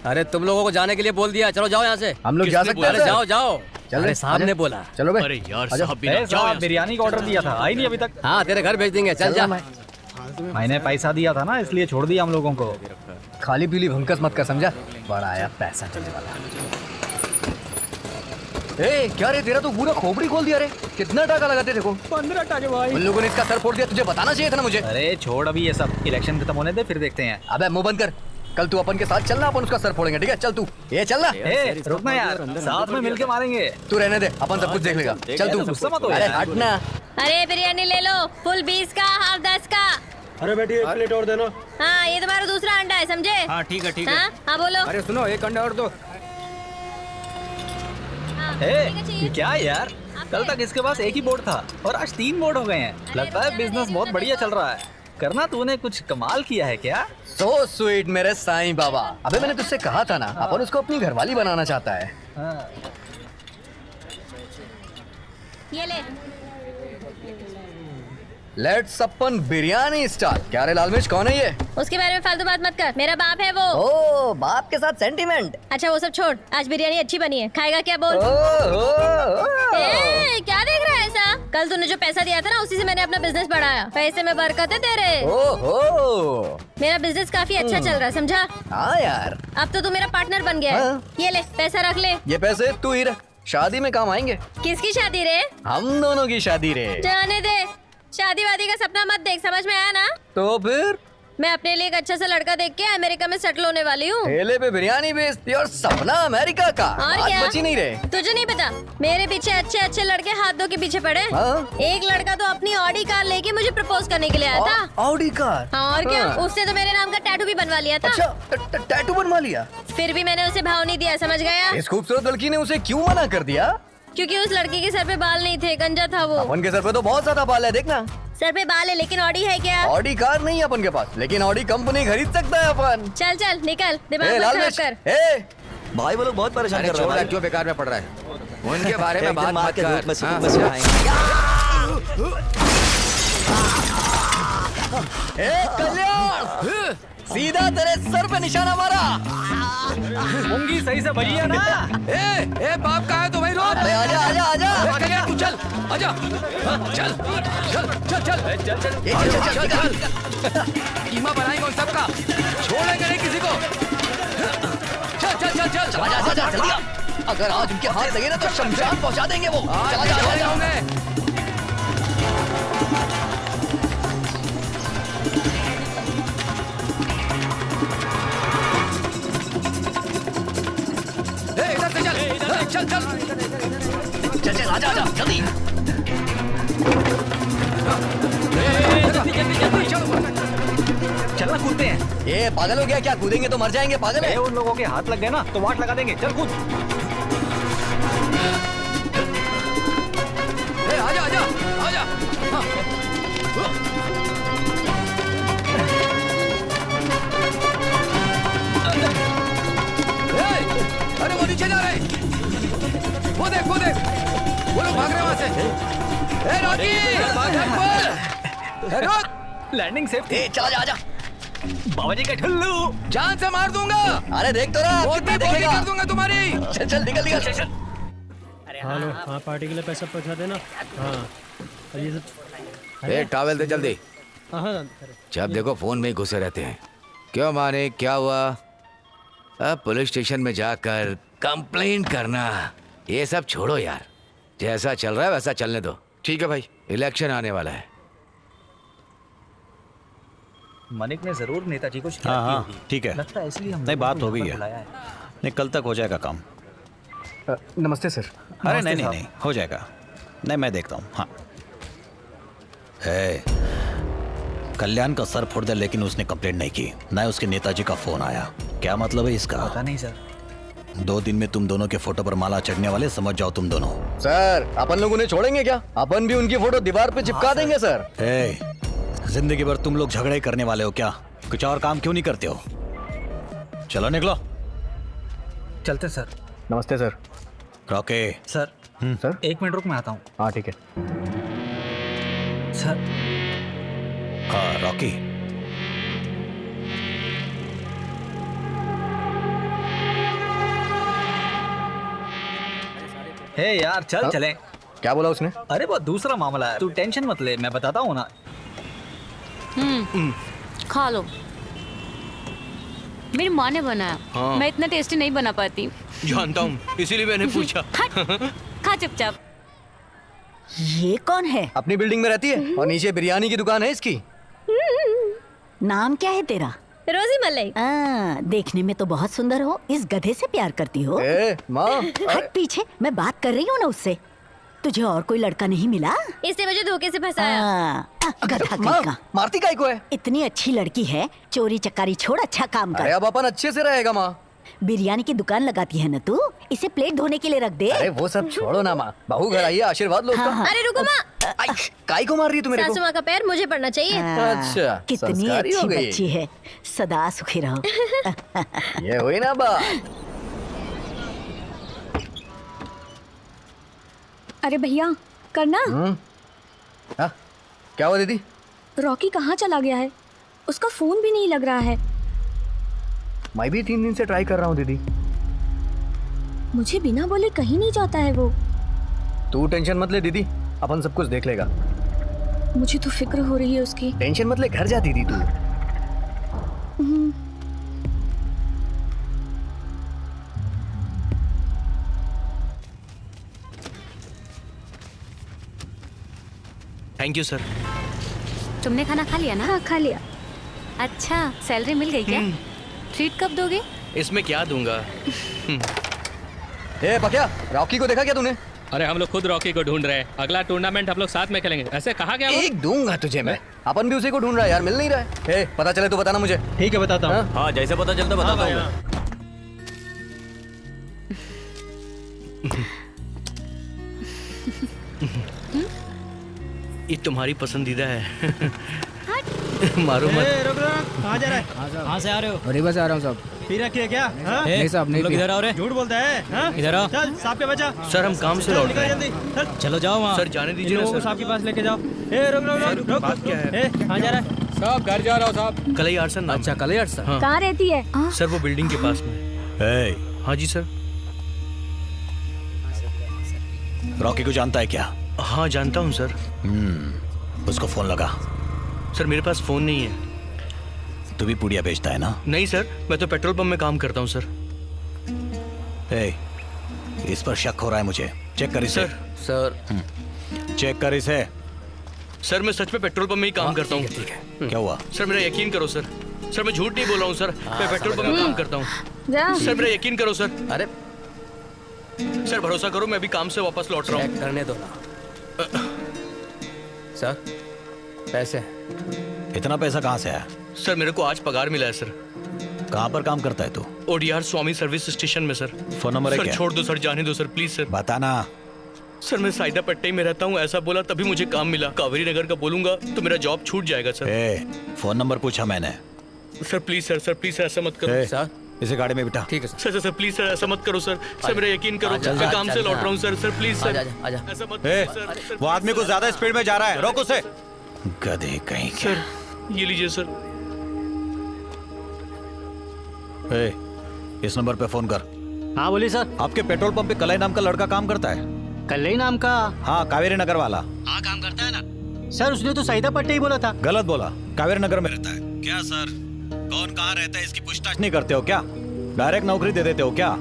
अरे तुम लोगों को जाने के लिए बोल दिया, चलो जाओ यहाँ से। हम लोग जा सकते हैं? अरे जाओ जाओ। चल अरे साहब ने बोला। चलो बे। अरे यार आजा। साहब भी ना, जाओ यहाँ से। बिरयानी का ऑर्डर दिया था, आई नहीं अभी तक। हाँ तेरे घर भेज देंगे, चल जा। मैंने पैसा दिया था ना, इसलिए छोड़ दिया हम लोगों को। खाली पीली भंकस मत कर, समझा? बड़ा आया पैसा चलने वाला। ए क्या रे, तेरा तो पूरा खोपड़ी खोल दिया रे। कितना टाका लगाते देखो? 15 टाके भाई। उन लोगों ने इसका सर फोड़ दिया, तुझे बताना चाहिए था ना मुझे। अरे छोड़ अभी ये सब, इलेक्शन खत्म होने दे फिर देखते हैं। अबे मुंह बंद कर। कल तू अपन के साथ चलना, अपन उसका सर फोड़ेंगे, ठीक है? चल तू, ये चलना। ए रुकना यार, साथ में मिलके मारेंगे। तू रहने दे, अपन सब कुछ देख लेगा। चल तू। गुस्सा मत हो अरे यार। हटना। अरे बिरयानी ले लो, फुल 20 का, हाफ 10 का। अरे बेटी एक प्लेट और देना। हाँ ये तुम्हारा दूसरा अंडा है, समझे? हाँ ठीक है, ठीक है। हाँ हाँ बोलो। अरे सुनो, एक अंडा और दो। ये क्या है यार, कल तक इसके पास एक ही बोर्ड था और आज 3 बोर्ड हो गए हैं। लगता है बिजनेस बहुत बढ़िया चल रहा है। करना तूने कुछ कमाल किया है क्या? सो स्वीट मेरे साईं बाबा। अबे मैंने तुझसे कहा था ना, अपन उसको अपनी घरवाली बनाना चाहता है। ये ले। Let's upon biryani start. क्या रे लाल मिर्च, कौन है ये? उसके बारे में फालतू बात मत कर, मेरा बाप है वो। ओ बाप के साथ सेंटीमेंट। अच्छा वो सब छोड़, आज बिरयानी अच्छी बनी है, खाएगा क्या बोल? ए, क्या देख रहा है ऐसा? कल तूने जो पैसा दिया था ना, उसी से मैंने अपना बिजनेस बढ़ाया। पैसे में बरकत है तेरे। ओहो, मेरा बिजनेस काफी अच्छा चल रहा है, समझा? हाँ यार। अब तो तू मेरा पार्टनर बन गया है। ये ले पैसा रख ले। ये पैसे तू ही रख, शादी में काम आएंगे। किसकी शादी रे? हम दोनों की शादी रे। जाने दे, शादी वादी का सपना मत देख, समझ में आया ना? तो फिर मैं अपने लिए एक अच्छा सा लड़का देख के अमेरिका में सेटल होने वाली हूँ। ठेले पे बिरयानी बेचती और सपना अमेरिका का। और आज क्या? बची नहीं रहे। तुझे नहीं पता, मेरे पीछे अच्छे अच्छे लड़के हाथों के पीछे पड़े। हाँ? एक लड़का तो अपनी ऑडी कार लेके मुझे प्रपोज करने के लिए आया था। Audi car? हाँ, और क्या? हाँ। उसने तो मेरे नाम का टैटू भी बनवा लिया था। अच्छा, टैटू बनवा लिया? फिर भी मैंने उसे भाव नहीं दिया, समझ गया? इस खूबसूरत लड़की ने उसे क्यों मना कर दिया? क्योंकि उस लड़की के सर पे बाल नहीं थे, गंजा था वो। अपन के सर पे तो बहुत ज्यादा बाल है, देखना। सर पे बाल है लेकिन ऑडी है क्या? ऑडी कार नहीं है अपन के पास, लेकिन ऑडी कंपनी खरीद सकता है अपन। चल चल निकल, दिमाग ए, मत लाल खराब मिर्च, कर। ए, भाई वो लोग बहुत परेशान कर रहे हैं भाई। क्यों बेकार में पड़ रहा है? उनके बारे में एक दिन बात मार मत के कर। धूप में सुबह हाँ? में सुलाएंगे। ए कल्याण, सीधा तेरे सर पे निशाना मारा। मुंगी सही से बजी है ना? ए बाप कहाँ है तुम्हें? रोक! अरे आजा आजा आजा। अरे कल्याण, तू चल, आजा। हाँ, चल चल चल चल चल चल चल। कीमा बनाएंगे उन सबका, छोड़ेंगे नहीं किसी को। चल चल चल चल चला जा, जा जल्दी आ। अगर आज उनके हाथ लगे ना तो शमशान पहुंचा देंगे वो। चला जा, चला जा। इधर से चल, चल चल चल चल आजा आजा जल्दी। चलना, कूदते हैं। ये पागल हो गया क्या? कूदेंगे तो मर जाएंगे, पागल है। उन लोगों के हाथ लग गए ना तो वाट लगा देंगे। चल कूद। आजा आजा आजा। हाँ। अरे वो नीचे जा रहे, वो देख वो लोग भाग रहे वहां से। ए रॉकी, रुक। लैंडिंग सेफ थी। चला जा आजा। बाबा जी का ठुल्लू, जान से मार दूंगा। अरे देख तो रहा, बहुत कितना बड़ी देखेगा। कर दूंगा तुम्हारी। चल चल निकल निकल चल चल। हेलो, हाँ पार्टी के लिए पैसा पहुंचा देना। हाँ और ये सब। ए टॉवेल दे जल्दी। हाँ जब देखो फोन में ही घुसे रहते हैं। क्यों माने, क्या हुआ? अब पुलिस स्टेशन में जाकर कंप्लेंट करना, ये सब छोड़ो यार। जैसा चल रहा है वैसा चलने दो, ठीक है भाई? इलेक्शन आने वाला है। मनिक ने जरूर नेताजी को शिकायत हाँ की हाँ होगी। ठीक है। लगता है इसलिए हम नहीं, बात हो गई है। बुलाया है। नहीं, कल तक हो जाएगा काम। नमस्ते सर। अरे नहीं नहीं नहीं, हो जाएगा। नहीं, मैं देखता हूँ। हाँ कल्याण का सर फोड़ दिया, लेकिन उसने कंप्लेंट नहीं की। न उसके नेताजी का फोन आया। क्या मतलब है इसका? पता नहीं सर। 2 दिन में तुम दोनों के फोटो पर माला चढ़ने वाले, समझ जाओ तुम दोनों। सर अपन लोग उन्हें छोड़ेंगे क्या? अपन भी उनकी फोटो दीवार पे चिपका देंगे सर। जिंदगी भर तुम लोग झगड़े करने वाले हो क्या? कुछ और काम क्यों नहीं करते हो? चलो निकलो। चलते सर। नमस्ते sir. Rocky. Sir. Sir 1 minute रुक, मैं आता हूँ। हाँ ठीक है सर। हाँ रॉकी। हे यार चल हाँ? चले। क्या बोला उसने? अरे वो दूसरा मामला है, तू टेंशन मत ले, मैं बताता हूँ ना। खा लो। मेरी माँ ने बनाया। हाँ। मैं इतना टेस्टी नहीं बना पाती। जानता हूँ, इसीलिए मैंने पूछा। खा चुपचाप। ये कौन है? अपनी बिल्डिंग में रहती है और नीचे बिरयानी की दुकान है इसकी। नाम क्या है तेरा? रोजी मलई। देखने में तो बहुत सुंदर हो, इस गधे से प्यार करती हो? माँ हट पीछे, मैं बात कर रही हूँ ना उससे। तुझे और कोई लड़का नहीं मिला? इसने मुझे धोखे से फंसाया। गधा कहीं का। मारती काहे को है? इतनी अच्छी लड़की है, चोरी चकारी छोड़, अच्छा काम कर। अरे अब अपन अच्छे से रहेगा माँ। बिरयानी की दुकान लगाती है ना तू, इसे प्लेट धोने के लिए रख दे। अरे वो सब छोड़ो ना माँ, बहू घर आई है, आशीर्वाद लो उसका। अरे रुको माँ। काई को मार रही है तू मेरे को? सासू माँ का पैर मुझे पड़ना चाहिए। अच्छा, कितनी संस्कारी हो अच्छी गई। बच्ची है, सदा सुखी रहो। ये हुई ना बात। अरे भैया करना। हाँ? क्या हुआ दीदी? रॉकी कहाँ चला गया है? उसका फोन भी नहीं लग रहा है। मैं भी 3 दिन से ट्राई कर रहा हूँ दीदी। मुझे बिना बोले कहीं नहीं जाता है वो। तू टेंशन मत ले दीदी, अपन सब कुछ देख लेगा। मुझे तो फिक्र हो रही है उसकी। टेंशन मत ले, घर जा दीदी तू। Thank you sir. तुमने खाना खा लिया ना? हाँ खा लिया। अच्छा, सैलरी मिल गई क्या? ट्रीट कब दोगे? इसमें क्या दूंगा? ए पक्या, रॉकी को देखा क्या तूने? अरे हम लोग खुद रॉकी को ढूंढ रहे हैं। अगला टूर्नामेंट हम लोग साथ में खेलेंगे। ऐसे कहा गया? एक दूंगा तुझे मैं। अपन भी उसी को ढूंढ रहा है यार, मिल नहीं रहा है। पता चले तो बताना मुझे। ठीक है बताता हूँ। हाँ जैसे पता चलता बताता हूँ मैं। ये तुम्हारी पसंदीदा है। मारो मत। रुक रुक, कहाँ जा रहा है? कहाँ से आ रहे हो? रिवर से आ रहा हूँ साहब। पी रखी है क्या? हाँ? नहीं साहब, नहीं। इधर आओ रे। झूठ बोलता है। हाँ? इधर आओ। चल साहब के बचा। सर हम काम से लौट रहे हैं। जल्दी चल। चलो जाओ वहाँ। सर जाने दीजिए ना सर। साहब के पास लेके जाओ। ए रुक रुक रुक रुक। बात क्या है? कहाँ जा रहा है? साहब घर जा रहा हूँ साहब। कलई आर्सन नाम। अच्छा कलई आर्सन। हाँ। कहाँ रहती है? सर वो बिल्डिंग के पास में। हाँ जी सर। रॉकी को जानता है क्या? हाँ जानता हूँ सर। उसको फोन लगा। सर मेरे पास फोन नहीं है। तू भी पुड़िया बेचता है ना? नहीं सर, मैं तो पेट्रोल पंप में काम करता हूँ सर। इस पर शक हो रहा है मुझे। चेक कर इसे। सर चेक कर इसे। सर मैं सच में पेट्रोल पंप में ही काम करता हूँ। क्या हुआ? सर मेरा यकीन करो सर। सर मैं झूठ नहीं बोल रहा हूँ सर। मैं पेट्रोल पंप में काम करता हूँ। सर मेरा यकीन करो सर। अरे सर भरोसा करो, मैं अभी काम से वापस लौट रहा हूँ। करने दो ना सर। पैसे? इतना पैसा कहाँ से आया? सर मेरे को आज पगार मिला है सर। कहाँ पर काम करता है तू? ओडीआर स्वामी सर्विस स्टेशन में सर। फोन नंबर है सर क्या? छोड़ दो सर, जाने दो सर प्लीज सर। बताना। सर मैं साइदा पट्टे में रहता हूँ, ऐसा बोला तभी मुझे काम मिला। कावेरी नगर का बोलूंगा तो मेरा जॉब छूट जाएगा सर। फोन नंबर पूछा मैंने। Sir please sir, sir please sir ऐसा मत करो सर। इसे गाड़ी में बिठा। ठीक है sir. Sir sir please sir ऐसा मत करो सर। सर मेरा यकीन करो, मैं काम से लौट रहा हूँ सर। सर प्लीज सर ऐसा मत करो सर। वो आदमी को ज्यादा स्पीड में जा रहा है, रोक उसे। गधे कहीं के। सर ये लीजिए सर। इस नंबर पे फोन कर। हाँ बोलिए सर। आपके पेट्रोल पंप पे कलई नाम का लड़का काम करता है? कलई नाम का? हाँ कावेरी नगर वाला। हाँ काम करता है ना सर। उसने तो सईदा पट्टे ही बोला था। गलत बोला, कावेरी नगर में रहता है। क्या सर? कौन कहाँ रहता है इसकी पूछताछ नहीं करते हो क्या? डायरेक्ट नौकरी दे देते हो क्या?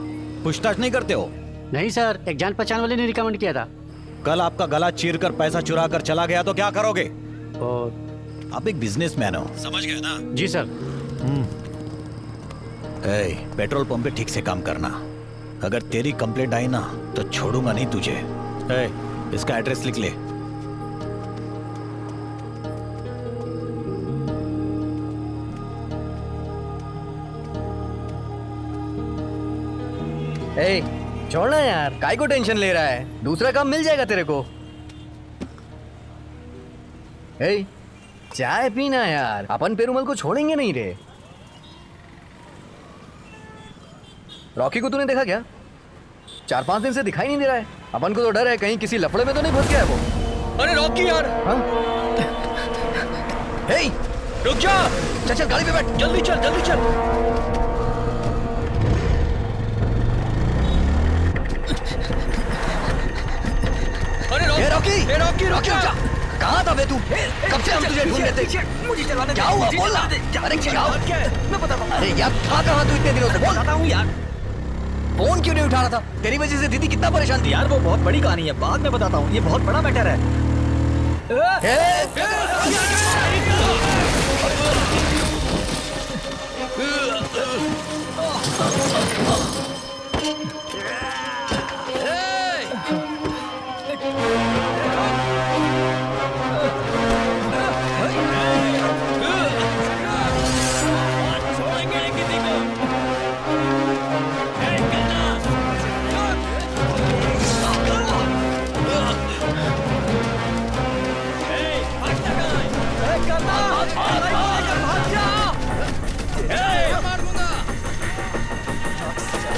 पूछताछ नहीं करते हो? नहीं सर, एक जान पहचान वाले ने रिकमेंड किया था। कल आपका गला चीर कर पैसा चुरा कर चला गया तो क्या करोगे? और आप एक बिजनेसमैन हो, समझ गए ना? जी सर। पेट्रोल पंप पे ठीक से काम करना। अगर तेरी कंप्लेंट आई ना तो छोड़ूंगा नहीं तुझे। इसका एड्रेस लिख ले। छोड़ना यार, काय को टेंशन ले रहा है? दूसरा काम मिल जाएगा तेरे को। चाय पीना यार, अपन पेरुमल को छोड़ेंगे नहीं रे। रॉकी को तूने देखा क्या? 4-5 दिन से दिखाई नहीं दे रहा है। अपन को तो डर है कहीं किसी लफड़े में तो नहीं फंस गया है वो। अरे रॉकी यार, हे रुक जा। चल चल गाड़ी पे बैठ, जल्दी चल जल्दी चल। अरे रॉकी, रॉकी रॉकी रुक जा। कहाँ था बे तू? कब से हम तुझे ढूंढ रहे थे। मुझे चलाने क्या हुआ बोल ना। अरे क्या हुआ? मैं बताता हूँ। अरे यार था कहाँ तू इतने दिनों से? बोल। बताता हूँ यार। फोन क्यों नहीं उठा रहा था? तेरी वजह से दीदी कितना परेशान थी। यार वो बहुत बड़ी कहानी है, बाद में बताता हूँ। ये बहुत बड़ा मैटर है।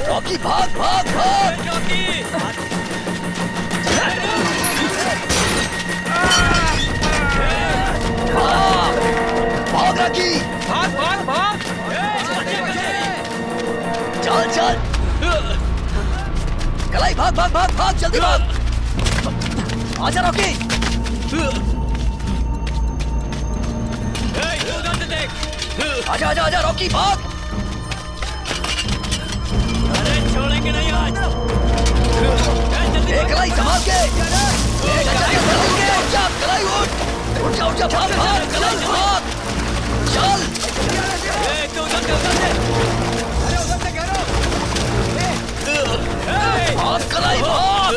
रॉकी भाग भाग भाग। भाग रॉकी, भाग भाग भाग। चल चल कलाई, भाग भाग भाग भाग, जल्दी भाग। आजा रॉकी। आजा आजा आजा रॉकी भाग। छोड़ेंगे नहीं आज। एक कलाई संभाल के। उठ जा कलाई, उठ जा उठ जा, भाग भाग कलाई भाग। चल भाग कलाई भाग।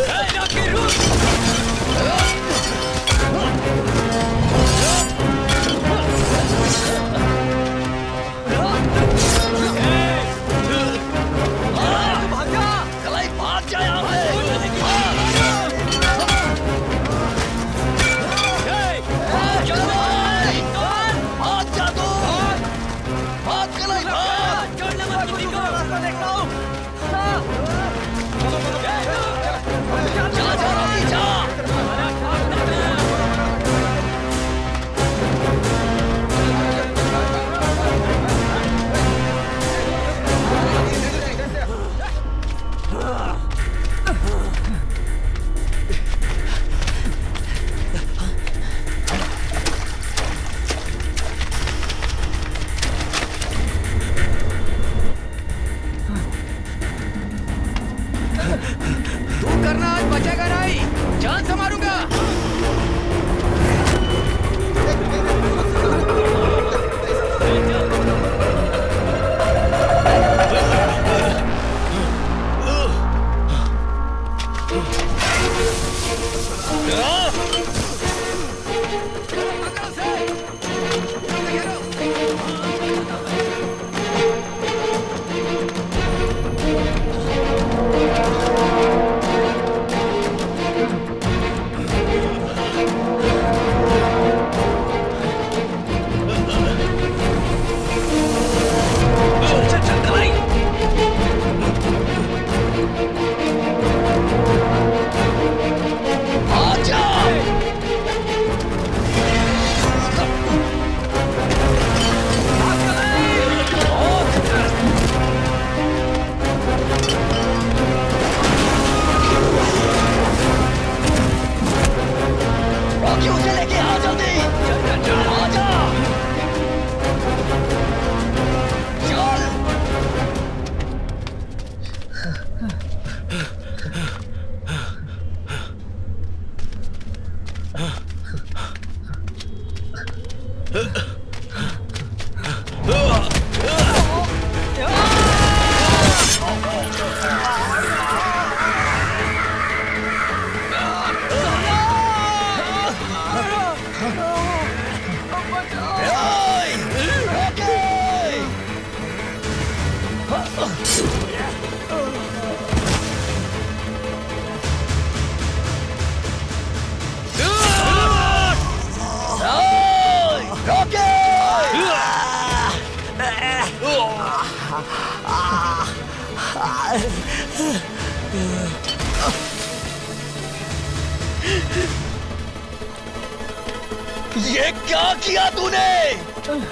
ये क्या किया तूने?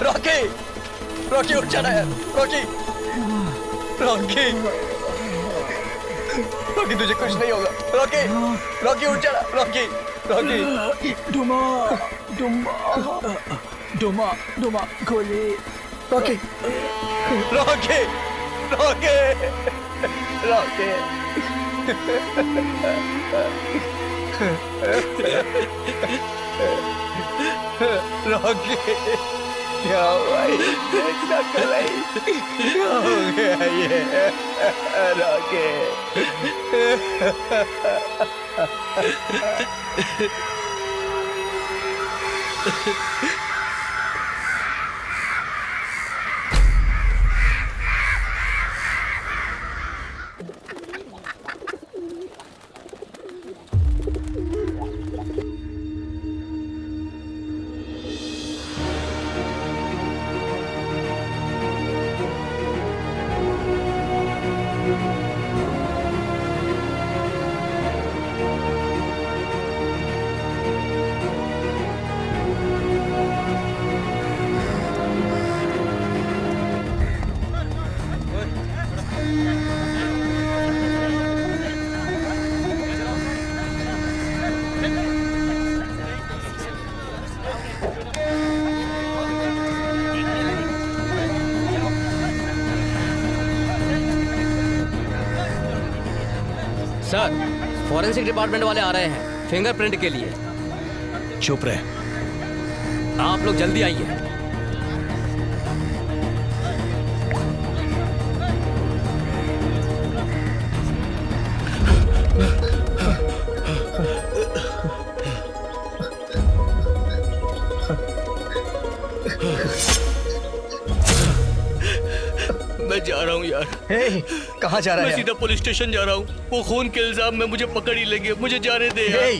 रॉकी, रॉकी उठ जाना यार, रॉकी, रॉकी, रॉकी तुझे कुछ नहीं होगा, रॉकी, रॉकी उठ जाना, रॉकी, रॉकी। डुमा डुमा डुमा डुमा गोली। Rocky, Rocky, Rocky, Rocky. Rocky, क्या हुआ ये? क्या कर रही? क्या हो गया ये? रॉकी। सर, फॉरेंसिक डिपार्टमेंट वाले आ रहे हैं फिंगरप्रिंट के लिए। चुप रहे। आप लोग जल्दी आइए। मैं जा रहा हूँ यार। कहाँ जा रहा है? मैं सीधा पुलिस स्टेशन जा रहा हूँ। वो खून के इल्जाम में मुझे पकड़ ही लेंगे। मुझे जाने दे यार।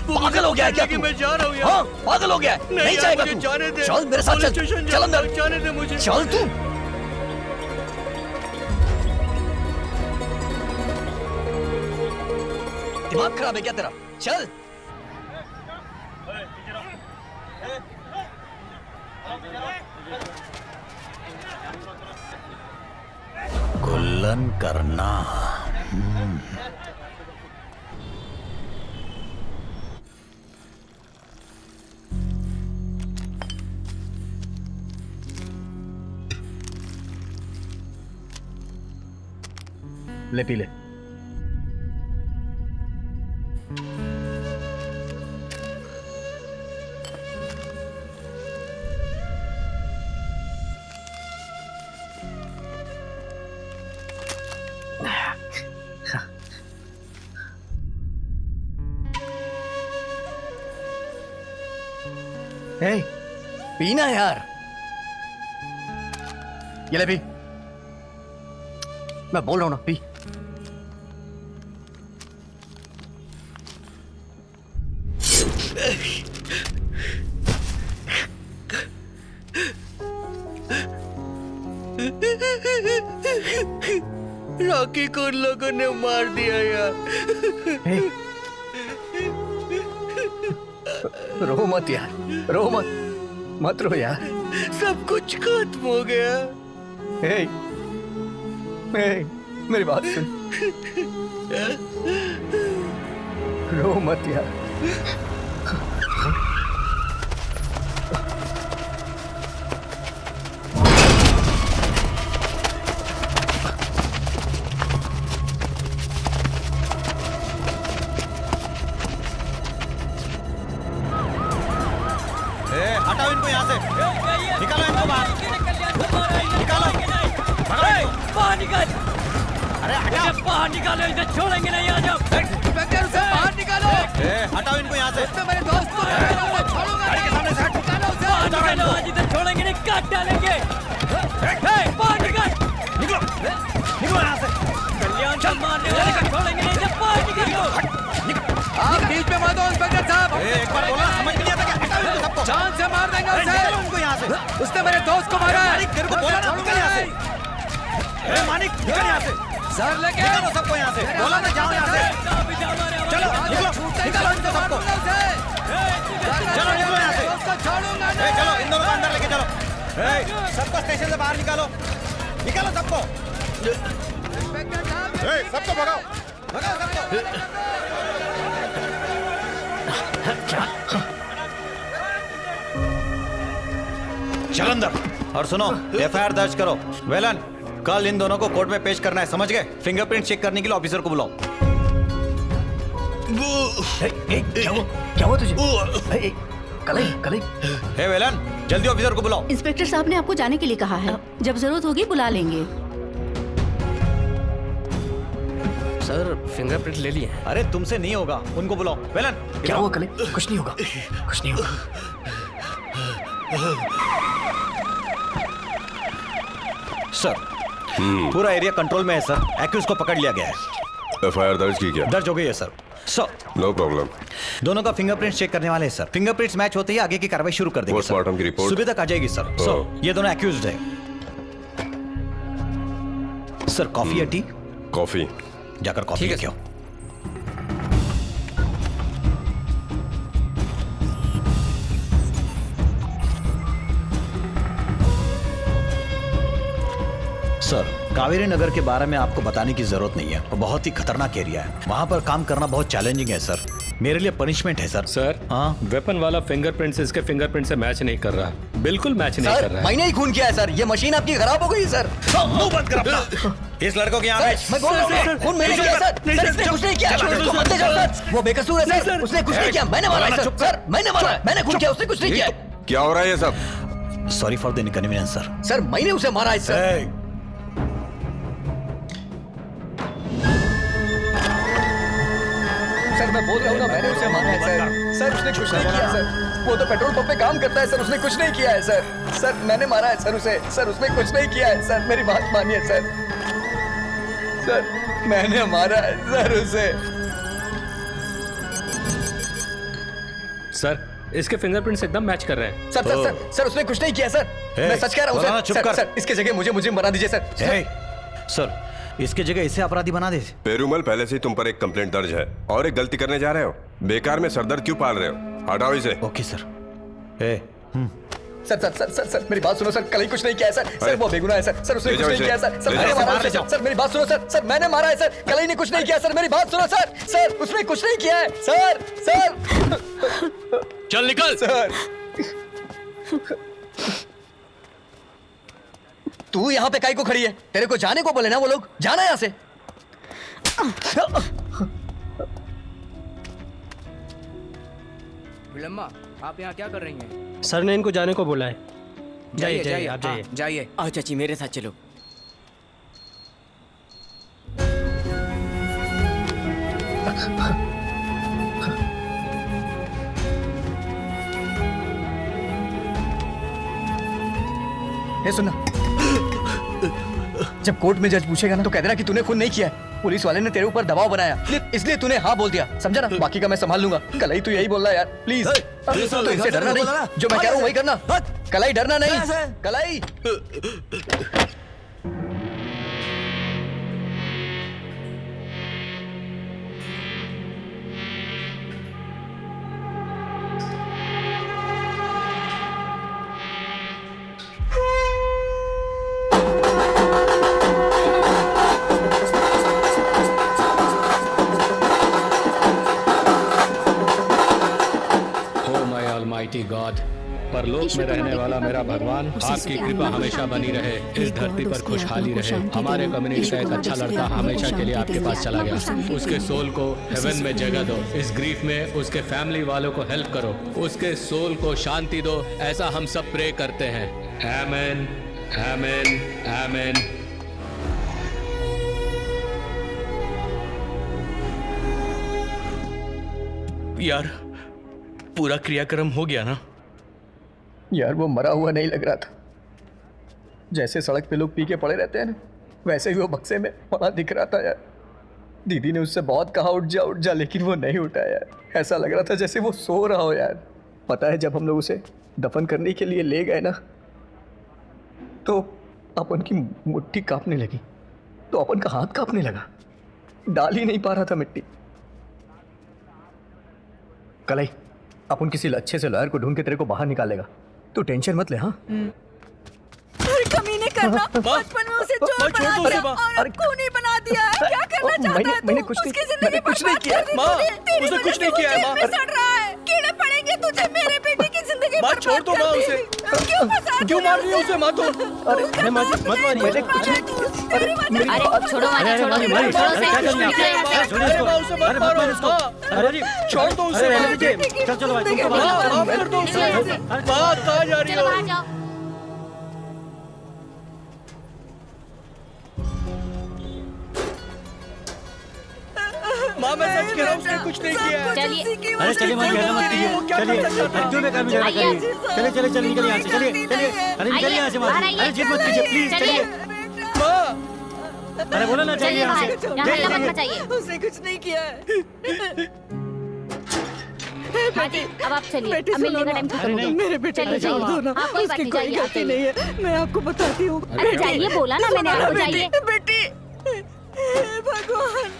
पागल हो गया है क्या तू? मैं जा रहा हूँ यार। हाँ, पागल हो गया है। नहीं जाएगा तू। जाने दे। चल मेरे साथ चल। चल अंदर। जाने दे मुझे। चल तू। दिमाग खराब है क्या तेरा? चल। गुल्लन करना। ले पी ले। पीना यार। ये ले पी। मैं बोल रहा हूं ना, पी। रॉकी को उन लोगों ने मार दिया यार। रो मत यार, रो मत, मत रो यार। सब कुछ खत्म हो गया। मेरी बात सुन। रो मत यार। हटाओ इनको यहाँ से। निकालो इनको बाहर। निकालो। बाहर निकाल। अरे हटाओ। बाहर निकालो, इसे छोड़ेंगे नहीं। आ जाओ। इंस्पेक्टर उसे बाहर निकालो। हटाओ इनको यहाँ से। मेरे दोस्त को गाड़ी के सामने से निकालो उसे। बाहर निकालो, आज इसे छोड़ेंगे नहीं, काट डालेंगे। बाहर निकाल। निकलो। निकलो यहाँ से। कल्याण चल मारने वाले को छोड़ेंगे नहीं, इसे बाहर निकालो। आप बीच में मत हो इंस्पेक्टर साहब। एक बार बोला समझ नहीं आता क्या? हटाओ इनको सबको। जान से मार देंगे उसे। निकालो उनको यहाँ से। उसने मेरे दोस्त को मारा है। मानिक तेरे को बोला ना, निकल यहाँ से। मानिक निकल यहाँ से। सर लेके निकालो सबको यहाँ से। बोला ना जाओ यहाँ से। चलो निकलो। निकालो इनको सबको। चलो निकलो यहाँ से। सबको स्टेशन से बाहर निकालो, निकालो सबको। सबको भगाओ, भगाओ सबको। चल अंदर और सुनो, एफआईआर दर्ज करो। वेलन, कल इन दोनों को कोर्ट में पेश करना है, समझ गए? फिंगरप्रिंट चेक करने के लिए ऑफिसर को बुलाओ। क्या हुआ तुझे? कलई। हे वेलन, जल्दी ऑफिसर को बुलाओ। इंस्पेक्टर साहब ने आपको जाने के लिए कहा है, जब जरूरत होगी बुला लेंगे। सर फिंगरप्रिंट ले लिए। अरे तुमसे नहीं होगा, उनको बुलाओ। वेलन, क्या हुआ कलई? कुछ नहीं होगा, कुछ नहीं होगा। सर, पूरा एरिया कंट्रोल में है सर। एक्यूज को पकड़ लिया गया है। एफआईआर दर्ज की क्या? दर्ज हो गई है सर। No problem. दोनों का फिंगरप्रिंट चेक करने वाले हैं सर। फिंगरप्रिंट्स मैच होते ही आगे की कार्रवाई शुरू कर देंगे। पोस्टमार्टम की रिपोर्ट सुबह तक आ जाएगी सर। ये दोनों एक्यूज्ड है। सर कॉफी या टी? कॉफी। जाकर कॉफी लेके आओ। सर, कावेरी नगर के बारे में आपको बताने की जरूरत नहीं है। वो बहुत ही खतरनाक एरिया है। वहाँ पर काम करना बहुत चैलेंजिंग है सर। मेरे लिए पनिशमेंट है सर। सर, हाँ, वेपन वाला फिंगरप्रिंट इसके फिंगरप्रिंट से मैच नहीं कर रहा, बिल्कुल मैच नहीं कर रहा है। मैंने ही खून किया है सर। ये मशीन आपकी खराब हो गई सर। मुंह बंद कर अपना। इस लड़कों की आंखें। मैं बोल रहा हूँ, खून मैंने किया सर। सर इसने कुछ नहीं किया। उसको मत ले जाओ सर। वो बेकसूर है सर। उसने कुछ नहीं किया। मैंने मारा है सर। सर मैंने मारा, मैंने खून किया, उसने कुछ नहीं किया। क्या हो रहा है ये सब? Sorry for the inconvenience sir. Sir मैंने उसे मारा है सर। सर मैं बोल रहा हूँ ना, मैंने उसे मारा है सर। सर उसने कुछ नहीं किया सर। वो तो पेट्रोल पंप पे काम करता है सर। उसने कुछ नहीं किया है सर। सर मैंने मारा है सर उसे। सर उसने कुछ नहीं किया है सर। मेरी बात मानिए सर। सर मैंने मारा है सर उसे। सर इसके फिंगरप्रिंट्स एकदम मैच कर रहे हैं। सर सर सर सर उसने कुछ नहीं किया सर। मैं सच कह रहा हूँ सर। सर सर इसके जगह मुझे बना दीजिए सर। सर इसके जगह इसे अपराधी बना दे। पेरूमल, पहले से ही तुम पर एक कंप्लेंट दर्ज है और एक गलती करने जा रहे हो। बेकार में सरदर्द क्यों पाल रहे हो? हटाओ इसे। Okay sir. Sir sir sir sir sir मेरी बात सुनो सर। कल ही कुछ नहीं किया है सर। सर वो बेगुनाह है सर। सर उसने कुछ नहीं किया है सर। सर मैंने मारा है सर। सर मेरी बात सुनो सर। सर मैंने मारा है सर। कल ही ने कुछ नहीं किया सर। मेरी बात सुनो सर। सर उसने कुछ नहीं किया है सर। सर चल निकल सर। तू यहाँ पे काई को खड़ी है? तेरे को जाने को बोले ना वो लोग। जाना यहाँ से। विलम्मा, आप यहाँ क्या कर रही हैं? सर ने इनको जाने को बोला है। जाइए आप जाइए। जाइए। आओ चाची मेरे साथ चलो। ये सुनना, जब कोर्ट में जज पूछेगा ना तो कह देना कि तूने खून नहीं किया है। पुलिस वाले ने तेरे ऊपर दबाव बनाया, इसलिए तूने हाँ बोल दिया, समझा ना? बाकी का मैं संभाल लूंगा। कलाई तू यही बोल रहा है यार, प्लीज। तो इससे डरना नहीं, जो मैं कह रहा हूँ वही करना। कलाई डरना नहीं, कलाई। गॉड, परलोक में रहने वाला मेरा भगवान, आपकी कृपा हमेशा बनी रहे, इस धरती पर खुशहाली रहे। हमारे कम्युनिटी का एक अच्छा लड़का हमेशा के लिए आपके पास चला गया, उसके सोल को हेवन में जगह दो। इस ग्रीफ में उसके फैमिली वालों को हेल्प करो, उसके सोल को शांति दो, ऐसा हम सब प्रे करते हैं। आमीन, आमीन, आमीन। यार पूरा क्रियाक्रम हो गया ना? यार वो मरा हुआ नहीं लग रहा था। जैसे सड़क पे लोग पी के पड़े रहते हैं ना, वैसे ही वो बक्से में पड़ा दिख रहा था यार। दीदी ने उससे बहुत कहा उठ जा, लेकिन वो नहीं उठा यार। ऐसा लग रहा था जैसे वो सो रहा हो यार। पता है जब हम लोग उसे दफन करने के लिए ले गए ना, तो अपन की मुट्ठी कांपने लगी, तो अपन का हाथ कांपने लगा, डाल ही नहीं पा रहा था मिट्टी। कलाई, अपन किसी अच्छे से लॉयर को ढूंढ के तेरे को बाहर निकालेगा, तू टेंशन मत ले। हाँ करना, बचपन में उसे चोर बना दिया और खूनी बना दिया है। क्या करना चाहता है तू? मैंने कुछ नहीं किया माँ, उसे कुछ नहीं किया है माँ। सड़ रहा है, कीड़े पड़ेंगे तुझे, मेरे बेटे की जिंदगी माँ छोड़ दो माँ उसे। क्यों मार रही है उसे माँ तुम? अरे मत मारिए, मैंने कुछ नहीं किया। अरे छोड़ो माँ, छोड़ो उसे मत मारो। अरे छोड़ दो उसे। चलो भाई, माफ कर दो उसे। माँ कहाँ जा रही हो? माँ मैं सच कह रहा हूँ, उसने कुछ नहीं किया है। चलिए अरे चलिए माँ, कहना मत कीजिए। चलिए क्यों बेकार में झगड़ा करिए। चलिए चलिए चलिए निकलिए यहाँ से, चलिए चलिए। अरे निकलिए यहाँ से माँ, अरे जिद मत कीजिए प्लीज, चलिए। अरे बोलो ना, चलिए यहाँ से। उसने कुछ नहीं किया है। अब आप चलिए, अब मिलने का टाइम खत्म हो गया। मेरे बेटे को छोड़ दो ना, उसकी कोई गलती नहीं है, मैं आपको बताती हूँ। अरे जाइए, बोला ना मैंने आपको, जाइए। बेटी, भगवान,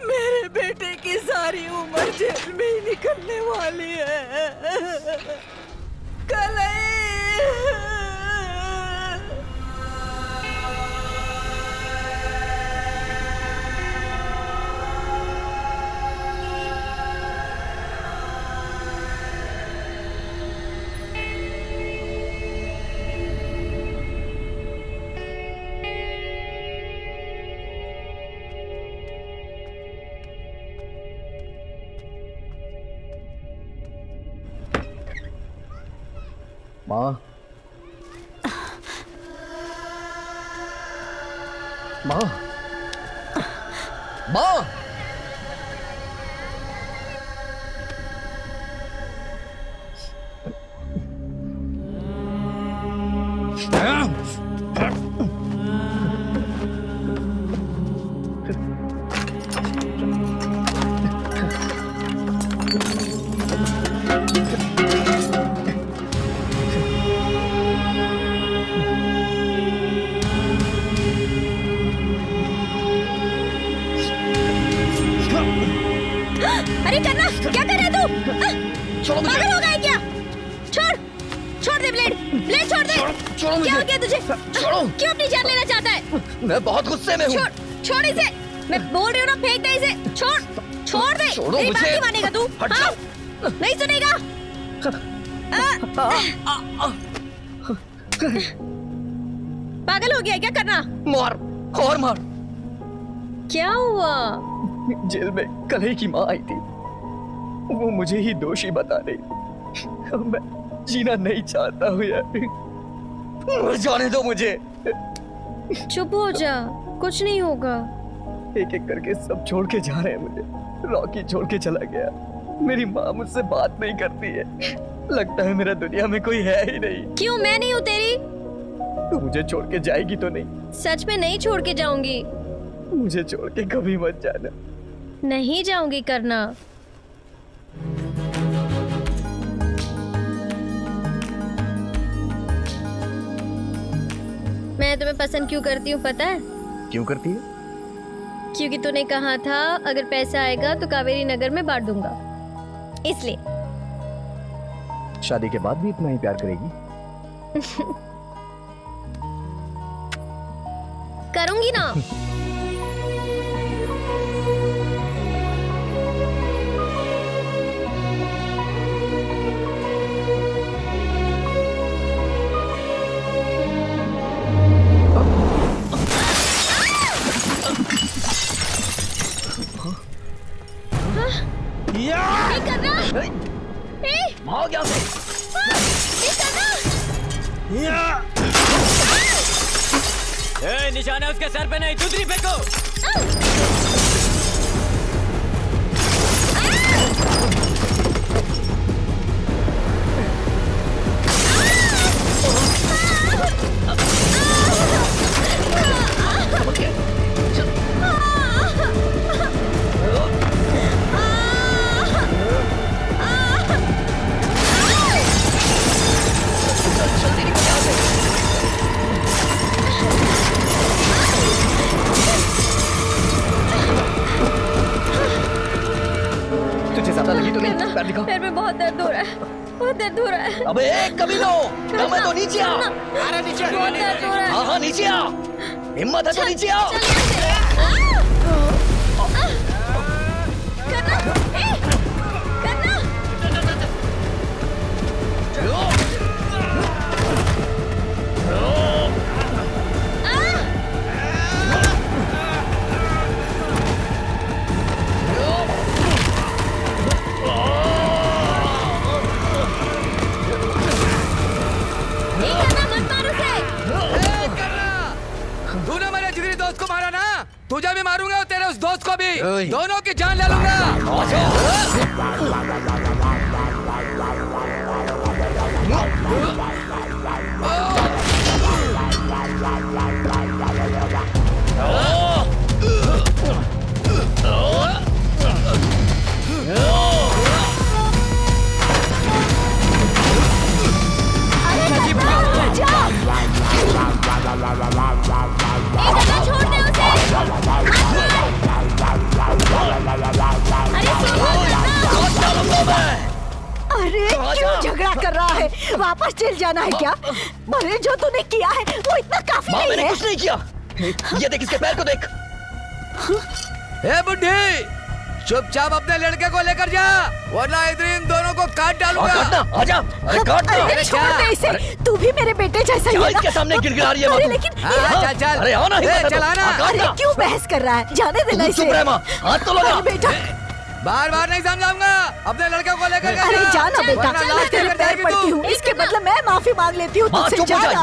मेरे बेटे की सारी उम्र जेल में ही निकलने वाली है। माँ, माँ, माँ, अरे करना, क्या कर रहा है तू? पागल हो गया है क्या? छोड़, छोड़ दे ब्लेड, ब्लेड छोड़ दे। छोड़ो मुझे। क्या हो गया तुझे? छोड़ो। क्यों अपनी जान लेना चाहता है? मैं बहुत गुस्से में हूँ। छोड़, छोड़ इसे। मैं बोल रही हूँ ना, फेंक दे इसे। छोड़, छोड़ दे। छोड़ो मेरी बात मुझे। नहीं मानेगा तू? हट हाँ? नहीं सुनेगा? पागल हो गया है क्या? करना, मार और मार। क्या हुआ? जेल में कल की माँ आई थी, वो मुझे ही दोषी बता रही थी। मैं जीना नहीं चाहता हूँ यार, जाने दो मुझे। चुप हो जा, कुछ नहीं होगा। एक एक करके सब छोड़ के जा रहे हैं मुझे। रॉकी छोड़ के चला गया, मेरी माँ मुझसे बात नहीं करती है, लगता है मेरा दुनिया में कोई है ही नहीं। क्यों, मैं नहीं हूँ तेरी? तू मुझे छोड़ के जाएगी तो नहीं? सच में नहीं छोड़ के जाऊंगी। मुझे छोड़ के कभी मत जाना। नहीं जाऊंगी करना। मैं तुम्हें पसंद क्यों करती हूँ पता है? क्यों करती है? क्योंकि तूने कहा था अगर पैसा आएगा तो कावेरी नगर में बांट दूंगा, इसलिए। शादी के बाद भी इतना ही प्यार करेगी? करूंगी ना। भाग यहाँ से। निशाना उसके सर पे नहीं, दूसरी फेंको। तुझे ज्यादा लगी तो नहीं? पैर दिखा। पैर में बहुत दर्द हो रहा है, बहुत दर्द हो रहा है। अबे कमीनो, दम है तो नीचे आ। अरे नीचे बहुत दर्द हो रहा है। हाँ नीचे आ, हिम्मत है तो नीचे आओ। तूने मेरे जिगरी दोस्त को मारा ना, तुझे भी मारूंगा और तेरे उस दोस्त को भी, दोनों की जान ले लूंगा। अरे क्यों झगड़ा कर रहा है? वापस जेल जाना है क्या? अरे जो तूने किया है वो इतना काफी नहीं है। मैंने कुछ नहीं किया। ये देख इसके पैर को देख। ए बुड्ढी, चुपचाप अपने लड़के को लेकर जा, वरना इधर इन दोनों को काट डालूंगा। काटना, आजा, अरे काटना। अरे छोड़ दे इसे, तू भी मेरे बेटे जैसा ही है ना? इसके सामने गिड़गिड़ा रही है। अरे लेकिन चल चल, अरे आओ ना, चल आना। अरे क्यों बहस कर रहा है? जाने देना इसे। चुप रह माँ, हाथ तो लगा। बेटा बार बार नहीं समझाऊंगा, अपने लड़के को लेकर अरे जाना बेटा, मैं तेरे पैर पड़ती हूँ, इसके बदले मैं माफी मांग लेती हूँ तुझसे। जाना,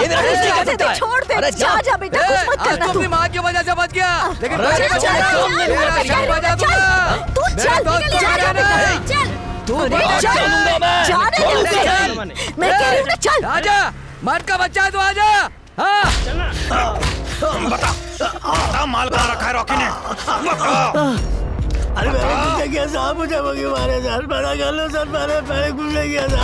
छोड़ दे, जा बेटा, कुछ मत करना तू। अपनी माँ की वजह से बच गया, लेकिन तू चल, मैं कह रही हूँ ना चल। आजा, मर्द का बच्चा है तो आजा। हाँ बता माल कहाँ रखा है रॉकी ने? अरे मैंने किया साहब, मुझे मगे मारे सर, बड़ा कर लो सर, मैंने कुछ नहीं किया सर।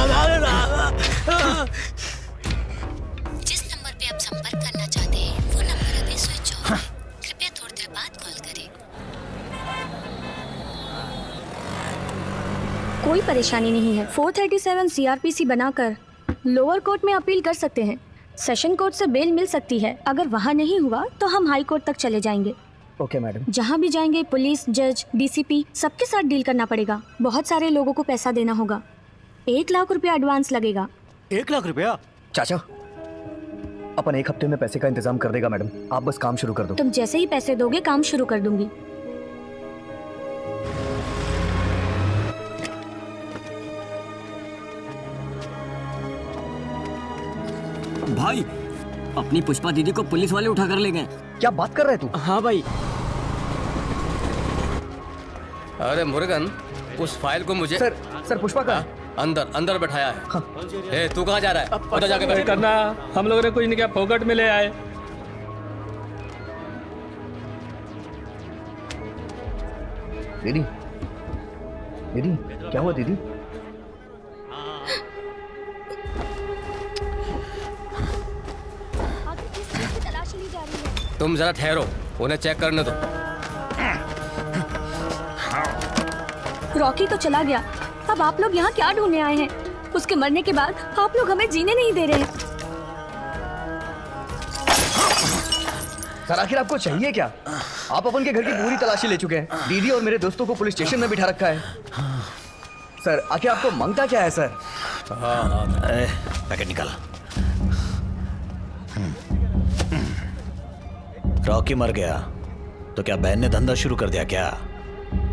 जिस नंबर पे आप संपर्क करना चाहते हैं वो नंबर अभी स्विच ऑफ है, कृपया थोड़ी देर बाद कॉल करें। कोई परेशानी नहीं है। 437 CRPC बनाकर लोअर कोर्ट में अपील कर सकते हैं। सेशन कोर्ट से बेल मिल सकती है। अगर वहाँ नहीं हुआ तो हम हाई कोर्ट तक चले जाएंगे। Okay madam. जहाँ भी जाएंगे पुलिस, जज, DCP सबके साथ डील करना पड़ेगा। बहुत सारे लोगों को पैसा देना होगा। 1 लाख रुपया एडवांस लगेगा। 1 लाख रुपया? चाचा, अपन 1 हफ्ते में पैसे का इंतजाम कर देगा मैडम, आप बस काम शुरू कर दो। तुम जैसे ही पैसे दोगे काम शुरू कर दूंगी। भाई, अपनी पुष्पा दीदी को पुलिस वाले उठा कर ले गए। क्या बात कर रहा है तू? हाँ भाई। अरे मुर्गन, उस फाइल को मुझे सर पुष्पा का अंदर अंदर बैठाया है। हाँ। ए, तू कहाँ जा रहा है? उधर जाके बैठ। करना, हम लोगों ने कुछ नहीं किया, फोकट में ले आए। दीदी, दीदी क्या हुआ दीदी? तुम जरा ठहरो, उन्हें चेक करने दो। रॉकी तो चला गया, अब आप लोग यहाँ क्या ढूंढने आए हैं? उसके मरने के बाद आप लोग हमें जीने नहीं दे रहे हैं। सर आखिर आपको चाहिए क्या? आप अपन के घर की पूरी तलाशी ले चुके हैं, दीदी और मेरे दोस्तों को पुलिस स्टेशन में बिठा रखा है। सर आखिर आपको मांगता क्या है सर? पैकेट निकाल। रॉकी मर गया तो क्या बहन ने धंधा शुरू कर दिया क्या?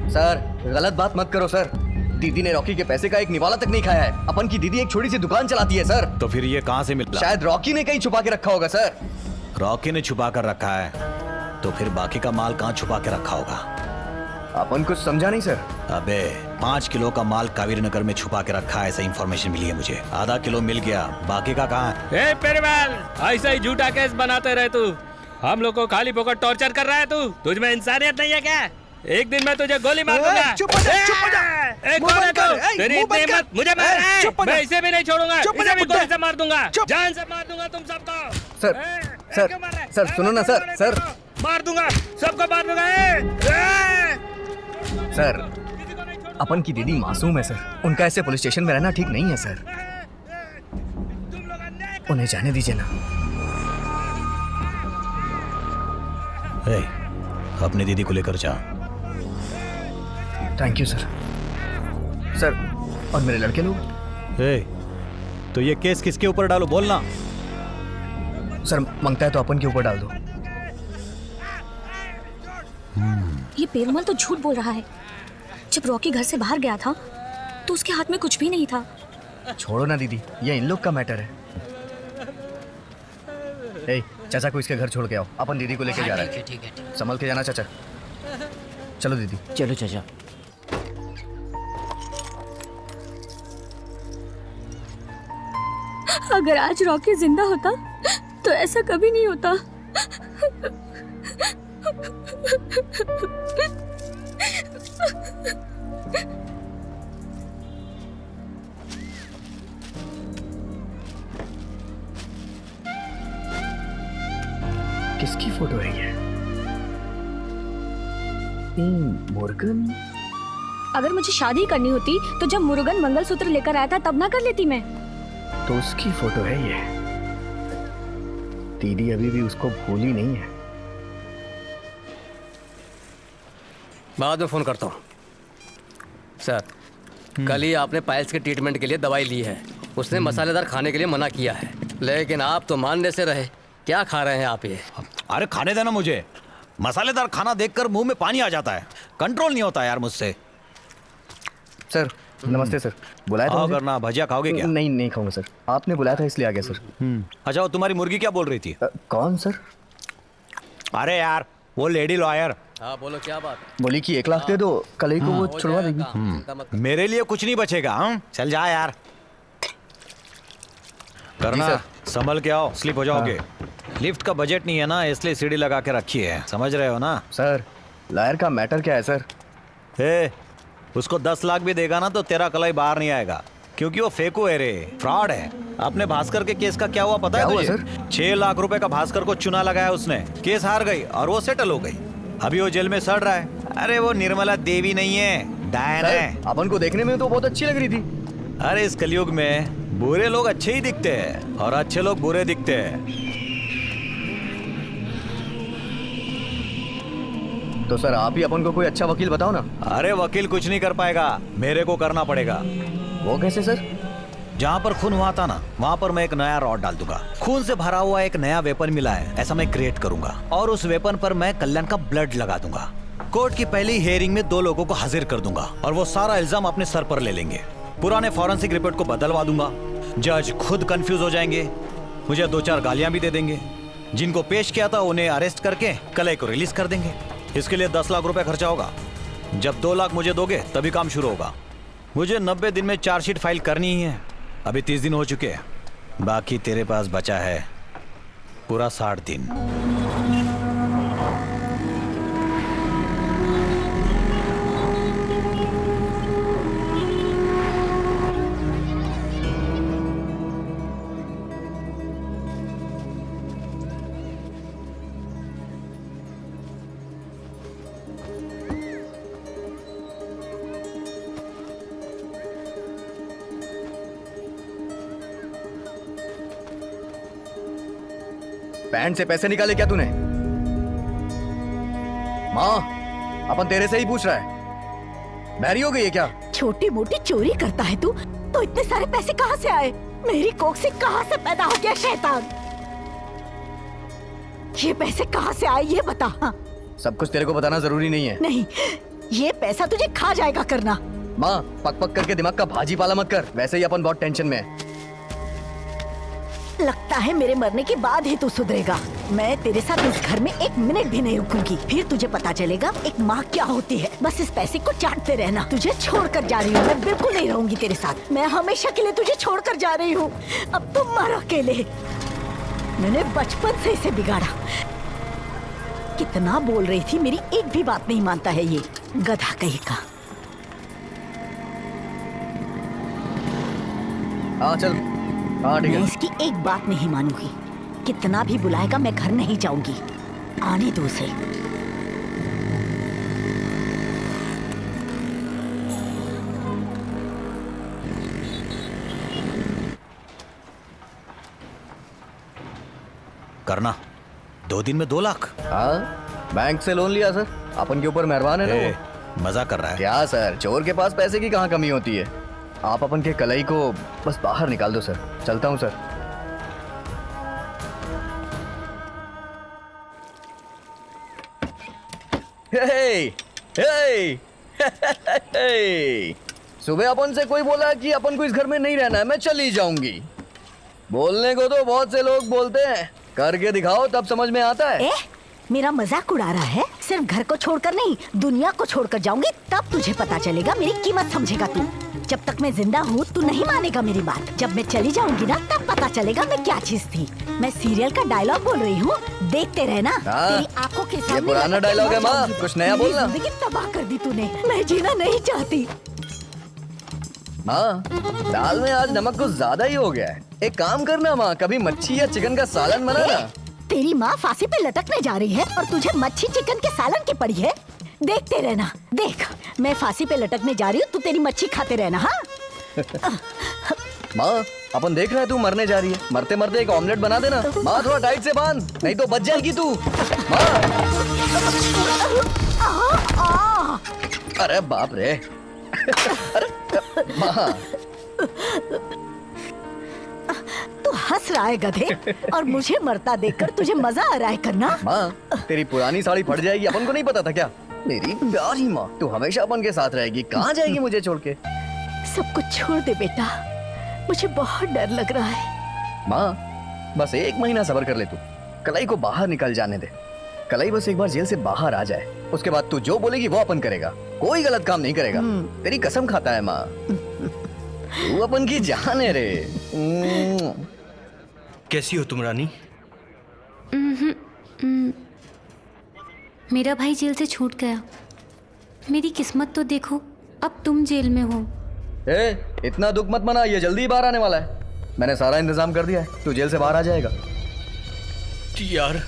सर गलत बात मत करो सर, दीदी ने रॉकी के पैसे का एक निवाला तक नहीं खाया है। अपन की दीदी एक छोटी सी दुकान चलाती है सर। तो फिर ये कहां से मिला? शायद रॉकी ने कहीं छुपा के रखा होगा सर। रॉकी ने छुपा कर रखा है तो फिर बाकी का माल कहां छुपा के रखा होगा? अपन कुछ समझा नहीं सर। अबे 5 किलो का माल कावेरी नगर में छुपा के रखा है, ऐसा इंफॉर्मेशन मिली है मुझे। आधा किलो मिल गया, बाकी का कहाँ है? पेरीवाल, ऐसा ही झूठा केस बनाते रहे तू। हम लोग को खाली फोकट टॉर्चर कर रहा है तू। तुझ में इंसानियत नहीं है क्या? एक दिन मैं तुझे गोली मार दूंगा। चुप हो जा, चुप हो जा। एक बार तो तेरी इतनी हिम्मत, मुझे मार रहा है। मैं इसे भी नहीं छोड़ूंगा, इसे भी गोली से मार दूंगा, जान से मार दूंगा तुम सबको। सर सुनो ना सर मार दूंगा, सबको मार दूंगा। सर अपन की दीदी मासूम है सर, उनका ऐसे पुलिस स्टेशन में रहना ठीक नहीं है सर, उन्हें जाने दीजिए ना। अपनी दीदी को लेकर जा। Thank you sir. सर और मेरे लड़के लोग? तो ये केस किसके ऊपर डालो, बोलना। सर मांगता है तो अपन के ऊपर डाल दो। ये पेरुमल तो झूठ बोल रहा है। जब रॉकी घर से बाहर गया था तो उसके हाथ में कुछ भी नहीं था। छोड़ो ना दीदी, ये इन लोग का मैटर है। चाचा को इसके घर छोड़ के आओ, अपन दीदी को लेके जा रहे हैं। ठीक है। संभल के जाना चाचा। चलो दीदी। चलो चाचा। अगर आज रॉकी जिंदा होता तो ऐसा कभी नहीं होता। किसकी फोटो है ये? मुरुगन? अगर मुझे शादी करनी होती तो जब मुरुगन मंगलसूत्र लेकर आया था तब ना कर लेती मैं। तो उसकी फोटो है ये। दीदी अभी भी उसको भूली नहीं है। बाद में फोन करता हूँ। सर कल ही आपने पायल्स के ट्रीटमेंट के लिए दवाई ली है। उसने मसालेदार खाने के लिए मना किया है, लेकिन आप तो मानने से रहे। क्या खा रहे हैं आप ये? अरे खाने देना मुझे। मसालेदार खाना देखकर मुंह में पानी आ जाता है, कंट्रोल नहीं होता यार मुझसे। सर नमस्ते सर। बुलाया था मुझे? करना भजिया खाओगे क्या? नहीं खाऊंगा सर, आपने बुलाया था इसलिए आ गया सर। अच्छा वो तुम्हारी मुर्गी क्या बोल रही थी? कौन सर? अरे यार वो लेडी लॉयर। हाँ बोलो क्या बात? बोली कि 1 लाख दे दो, कल ही को वो छुड़वा देगी। मेरे लिए कुछ नहीं बचेगा। चल जा यार। करना संभल के आओ, स्लिप हो जाओगे। लिफ्ट का बजट नहीं है ना, इसलिए सीढ़ी लगा के रखी है, समझ रहे हो ना? सर लायर का मैटर क्या है सर? उसको 10 लाख भी देगा ना तो तेरा कलाई बाहर नहीं आएगा, क्योंकि वो फेंको है रे, फ्रॉड है। अपने भास्कर के केस का क्या हुआ पता है तुझे? 6 लाख रुपए का भास्कर को चुना लगाया उसने, केस हार गई और वो सेटल हो गई। अभी वो जेल में सड़ रहा है। अरे वो निर्मला देवी नहीं है, डायन है। अपन को देखने में तो बहुत अच्छी लग रही थी। अरे इस कलयुग में बुरे लोग अच्छे ही दिखते हैं और अच्छे लोग बुरे दिखते हैं। तो सर आप ही अपन को कोई अच्छा वकील बताओ ना। अरे वकील कुछ नहीं कर पाएगा, मेरे को करना पड़ेगा। वो कैसे सर? जहाँ पर खून हुआ था ना, वहाँ पर मैं एक नया रॉड डाल दूंगा। खून से भरा हुआ एक नया वेपन मिला है, ऐसा मैं क्रिएट करूंगा और उस वेपन पर मैं कल्याण का ब्लड लगा दूंगा। कोर्ट की पहली हियरिंग में 2 लोगों को हाजिर कर दूंगा और वो सारा इल्जाम अपने सर पर ले लेंगे। पुराने फॉरेंसिक रिपोर्ट को बदलवा दूंगा। जज खुद कंफ्यूज हो जाएंगे, मुझे 2-4 गालियां भी दे देंगे। जिनको पेश किया था उन्हें अरेस्ट करके कल को रिलीज कर देंगे। इसके लिए 10 लाख रुपए खर्चा होगा। जब 2 लाख मुझे दोगे तभी काम शुरू होगा। मुझे 90 दिन में चार्जशीट फाइल करनी ही है। अभी 30 दिन हो चुके हैं, बाकी तेरे पास बचा है पूरा 60 दिन। पैंट से पैसे निकाले क्या तूने? माँ अपन तेरे से ही पूछ रहा है, बहरी हो गई है क्या? छोटी मोटी चोरी करता है तू, तो इतने सारे पैसे कहाँ से आए? मेरी कोख से कहाँ से पैदा हो गया शैतान? ये पैसे कहाँ से आए ये बता। हाँ। सब कुछ तेरे को बताना जरूरी नहीं है। नहीं, ये पैसा तुझे खा जाएगा करना। माँ पक पक करके दिमाग का भाजी पाला मत कर, वैसे ही अपन बहुत टेंशन में है। लगता है मेरे मरने के बाद ही तू सुधरेगा। मैं तेरे साथ इस घर में 1 मिनट भी नहीं रुकूंगी, फिर तुझे पता चलेगा एक माँ क्या होती है। बस इस पैसे को चाटते रहना। तुझे छोड़कर जा रही हूँ, मैं बिल्कुल नहीं रहूंगी तेरे साथ। मैं हमेशा के लिए तुझे छोड़कर जा रही हूँ। अब तुम मर अकेले। मैंने बचपन से इसे बिगाड़ा। कितना बोल रही थी, मेरी एक भी बात नहीं मानता है ये गधा कहीं का। हाँ चल। हाँ ठीक है। मैं इसकी एक बात नहीं मानूंगी। कितना भी बुलाएगा मैं घर नहीं जाऊंगी। आने दो उसे। करना 2 दिन में 2 लाख। हाँ, बैंक से लोन लिया सर, अपन के ऊपर मेहरबान है ना वो। मजाक कर रहा है क्या सर, चोर के पास पैसे की कहाँ कमी होती है। आप अपन के कलई को बस बाहर निकाल दो सर। चलता हूँ सर। हे, हे, हे, सुबह अपन से कोई बोला कि अपन को इस घर में नहीं रहना है, मैं चली जाऊंगी। बोलने को तो बहुत से लोग बोलते हैं, करके दिखाओ तब समझ में आता है। मेरा मजाक उड़ा रहा है? सिर्फ घर को छोड़कर नहीं, दुनिया को छोड़कर जाऊंगी, तब तुझे पता चलेगा, मेरी कीमत समझेगा तू। जब तक मैं जिंदा हूँ तू नहीं मानेगा मेरी बात। जब मैं चली जाऊंगी ना, तब पता चलेगा मैं क्या चीज थी। मैं सीरियल का डायलॉग बोल रही हूँ, देखते रहना। तेरी आंखों के सामने ये पुराना डायलॉग है माँ, कुछ नया बोलना। जिंदगी तबाह कर दी तूने, मैं जीना नहीं चाहती। माँ, दाल में आज नमक कुछ ज्यादा ही हो गया है। एक काम करना माँ, कभी मच्छी या चिकन का सालन बनाना। तेरी माँ फांसी पे लटकने जा रही है और तुझे मच्छी चिकन के सालन की पड़ी है। देखते रहना, देख मैं फांसी पे लटकने जा रही हूँ, तू तेरी मच्छी खाते रहना। हाँ माँ, अपन देख रहे हैं तू मरने जा रही है, मरते मरते एक ऑमलेट बना देना। माँ थोड़ा टाइट से बांध, नहीं तो बच जाएगी तू। माँ, अरे बाप रे। माँ, तू हंस रहा है गधे, और मुझे मरता देखकर तुझे मजा आ रहा है करना। माँ, तेरी पुरानी साड़ी फट जाएगी, अपन को नहीं पता था क्या? मेरी प्यारी माँ, तू हमेशा अपन के साथ रहेगी, कहाँ जाएगी मुझे छोड़ के? सब कुछ छोड़ दे बेटा, मुझे बहुत डर लग रहा है। माँ, बस 1 महीना सब्र कर ले तू, कलाई को बाहर निकल जाने दे। कलाई बस एक बार जेल से बाहर आ जाए, उसके बाद तू जो बोलेगी वो अपन करेगा, कोई गलत काम नहीं करेगा। तेरी कसम खाता है माँ, तू अपन की जान है रे। कैसी हो तुम रानी? मेरा भाई जेल से छूट गया, मेरी किस्मत तो देखो, अब तुम जेल में हो। इतना दुख मत मना, ये जल्दी बाहर आने वाला है। मैंने सारा इंतजाम कर दिया है, तू जेल से बाहर आ जाएगा। यार,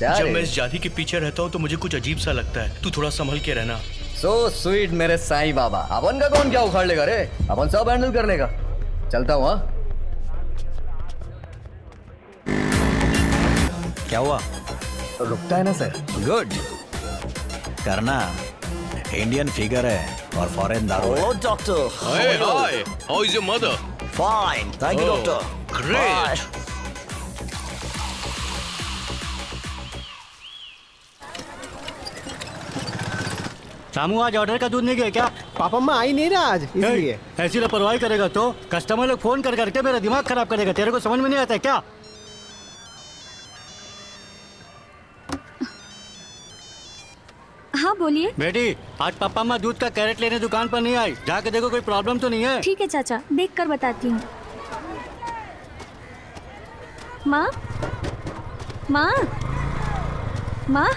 जब मैं इस जाति के पीछे रहता हूँ तो मुझे कुछ अजीब सा लगता है, तू थोड़ा संभल के रहना। सो स्वीट मेरे साईं बाबा, अपन का कौन क्या उखाड़ लेगा रे, अपन सब हैंडल कर लेगा। चलता हूँ। हाँ, क्या हुआ? रुकता है ना सर? गुड करना, इंडियन फिगर है और फॉरेन दारू है। Doctor. Hey, hi. How is your mother? Fine. Thank you, doctor. Great. सामू आज ऑर्डर का दूध नहीं गया क्या? पापा माँ आई नहीं रहा आज, इसलिए। ऐसी लापरवाही करेगा तो कस्टमर लोग फोन कर करके मेरा दिमाग खराब करेगा। तेरे को समझ में नहीं आता है क्या? हाँ बोलिए। बेटी, आज पापा माँ दूध का कैरेट लेने दुकान पर नहीं आई, जाके देखो कोई प्रॉब्लम तो नहीं है। ठीक है चाचा, देख कर बताती हूँ। माँ, माँ, माँ,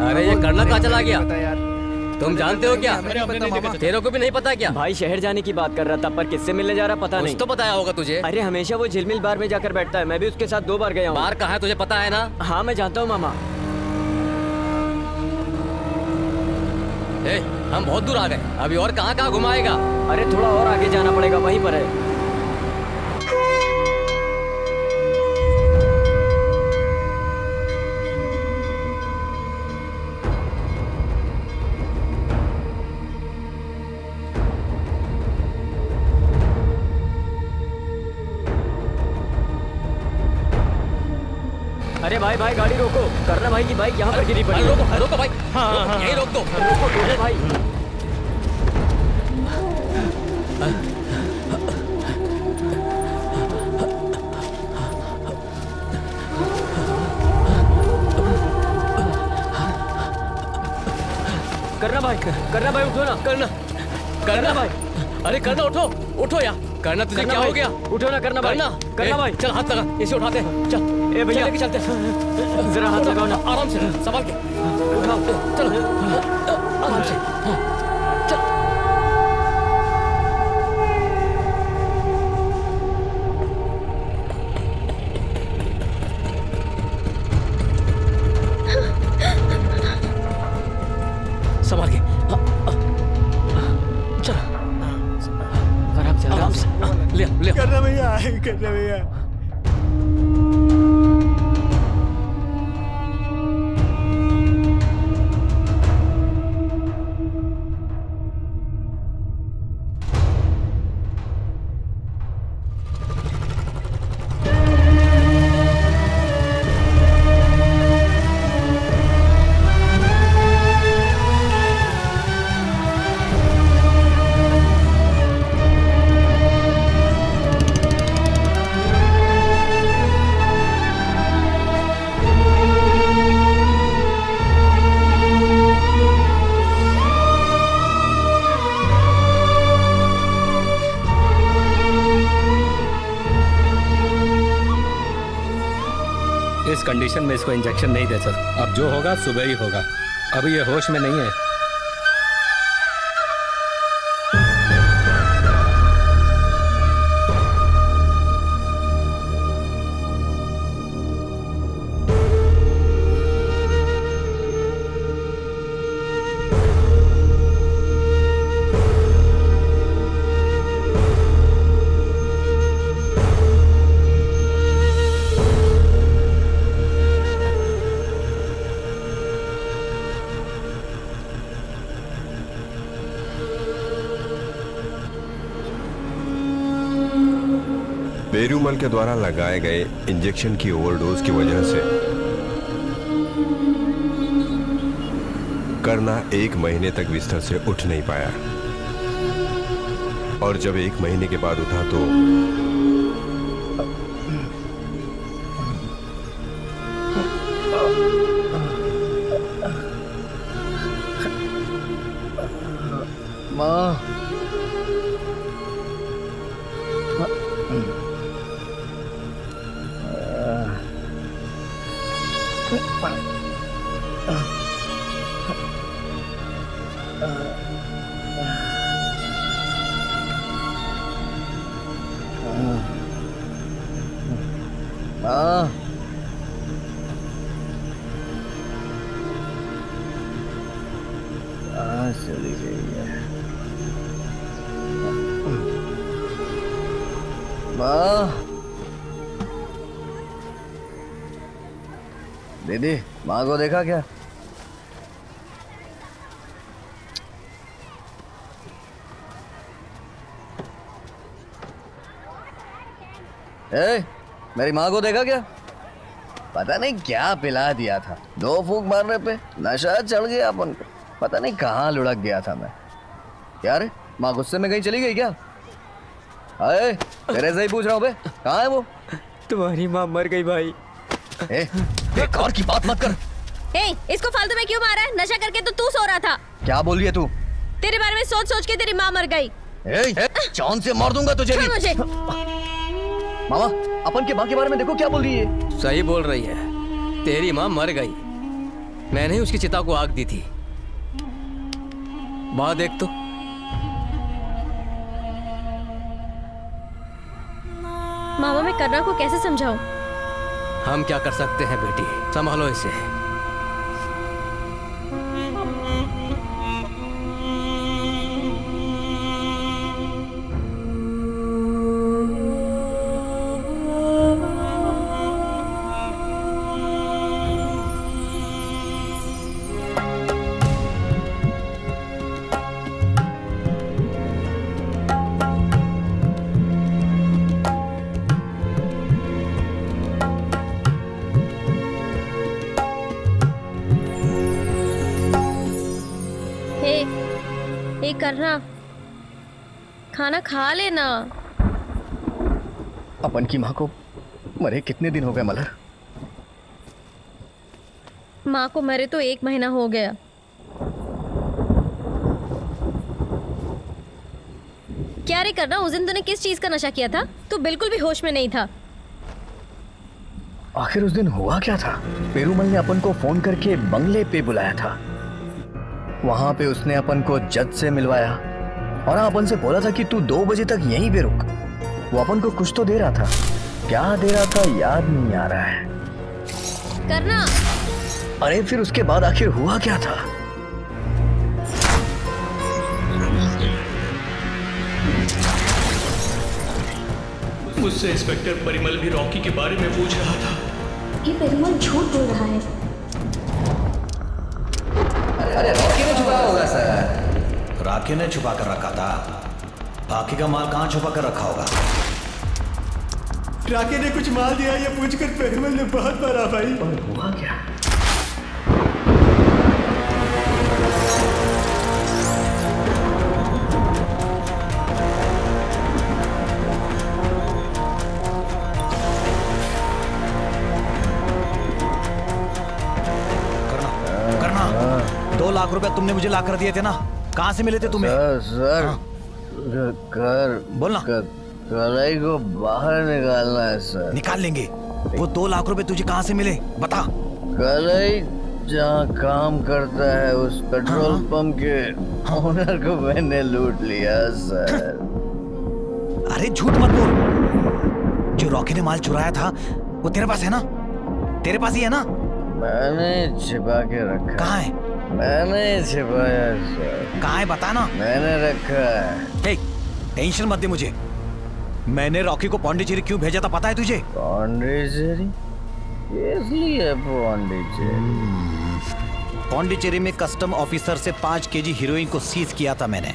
अरे ये करना कहाँ चला गया? तुम जानते हो क्या? तेरे को भी नहीं पता क्या? भाई शहर जाने की बात कर रहा था, पर किससे मिलने जा रहा पता नहीं। तो बताया होगा तुझे। अरे हमेशा वो झिलमिल बार में जाकर बैठता है, मैं भी उसके साथ 2 बार गया हूँ। बार कहाँ है तुझे पता है ना? हाँ मैं जानता हूँ मामा। हम बहुत दूर आ गए, अभी और कहाँ कहाँ घुमाएगा? अरे थोड़ा और आगे जाना पड़ेगा, वहीं पर है। अरे भाई भाई गाड़ी रोको, करना भाई की बाइक यहाँ पर गिरी पड़ी है। रोको रोको भाई, हाँ, यही रोक दो। अरे भाई करना भाई उठो ना, करना भाई, अरे करना उठो, उठो यार। करना तुझे क्या हो गया? उठो ना करना भाई, करना भाई, चल हाथ लगा, इसे उठाते हैं। चल ए भैया लेके चलते हैं। जरा हाथ लगाओ ना, आराम से, संभाल के उठाओ, चलो आराम से। चल ले ले करना भैया, करना भैया। इस कंडीशन में इसको इंजेक्शन नहीं दे सकते। अब जो होगा सुबह ही होगा। अभी ये होश में नहीं है। पेरूमल के द्वारा लगाए गए इंजेक्शन की ओवरडोज की वजह से करना 1 महीने तक बिस्तर से उठ नहीं पाया और जब 1 महीने के बाद उठा तो माँ चली गई है माँ। दीदी माँ को देखा क्या? मेरी माँ को देखा क्या? पता नहीं क्या पिला दिया था, 2 फूंक मारने पे नशा चढ़ गया अपन को। पता नहीं कहाँ लुढ़क गया था मैं। क्या रे, माँ गुस्से में कहीं चली गई क्या? अरे तेरे से ही पूछ रहा हूँ बे, कहाँ है वो? तुम्हारी माँ मर गई भाई। बेकार की बात मत कर। इसको फालतू में क्यों मारा है? नशा करके तो तू सो रहा था। क्या बोल रही है तू? तेरे बारे में सोच सोच के तेरी माँ मर गई। जान से मार दूंगा तुझे। मुझे मामा अपन के माँ के बारे में देखो क्या बोल रही है। सही बोल रही है, तेरी माँ मर गई। मैंने ही उसकी चिता को आग दी थी। माँ देख तो। मामा मैं करना को कैसे समझाऊं? हम क्या कर सकते हैं बेटी, संभालो इसे। करना, खाना खा लेना। अपन की माँ को मरे कितने दिन हो गए मलर? माँ को मरे तो 1 महीना हो गया। क्या रे करना, उस दिन तूने किस चीज का नशा किया था? तू बिल्कुल भी होश में नहीं था। आखिर उस दिन हुआ क्या था? पेरूमल ने अपन को फोन करके बंगले पे बुलाया था। वहां पे उसने अपन को जज से मिलवाया और अपन से बोला था कि तू 2 बजे तक यहीं पे रुक। वो अपन को कुछ तो दे रहा था, क्या दे रहा था याद नहीं आ रहा है। करना। अरे फिर उसके बाद आखिर हुआ क्या था? मुझसे इंस्पेक्टर परिमल भी रॉकी के बारे में पूछ रहा था। ये परिमल झूठ बोल रहा है। अरे रॉकी ने छुपाया होगा सर। रॉकी ने छुपा कर रखा था। बाकी का माल कहाँ छुपा कर रखा होगा? राके ने कुछ माल दिया ये पूछकर परिमल ने बहुत मारा भाई। हुआ क्या? करना 2 लाख रुपए तुमने मुझे लाकर दिए थे ना, कहाँ से मिले थे तुम्हें? सर कर बोलना। कलाई को बाहर निकालना है सर। निकाल लेंगे। वो 2 लाख रुपए तुझे कहाँ से मिले बता। कलाई जहाँ काम करता है उस पेट्रोल पंप के ओनर को मैंने लूट लिया सर। अरे झूठ मत बोल। जो रॉकी ने माल चुराया था वो तेरे पास है ना? तेरे पास ही है ना? मैंने छिपा के रखा। कहाँ है? मैंने छिपाया सर। कहाँ है बता ना। मैंने रखा है। टेंशन मत दे मुझे। मैंने रॉकी को पौंडीचेरी क्यों भेजा था पता है तुझे? पौंडीचेरी? इसलिए पौंडीचेरी? पौंडीचेरी में कस्टम ऑफिसर से 5 केजी हीरोइन को सीज किया था मैंने।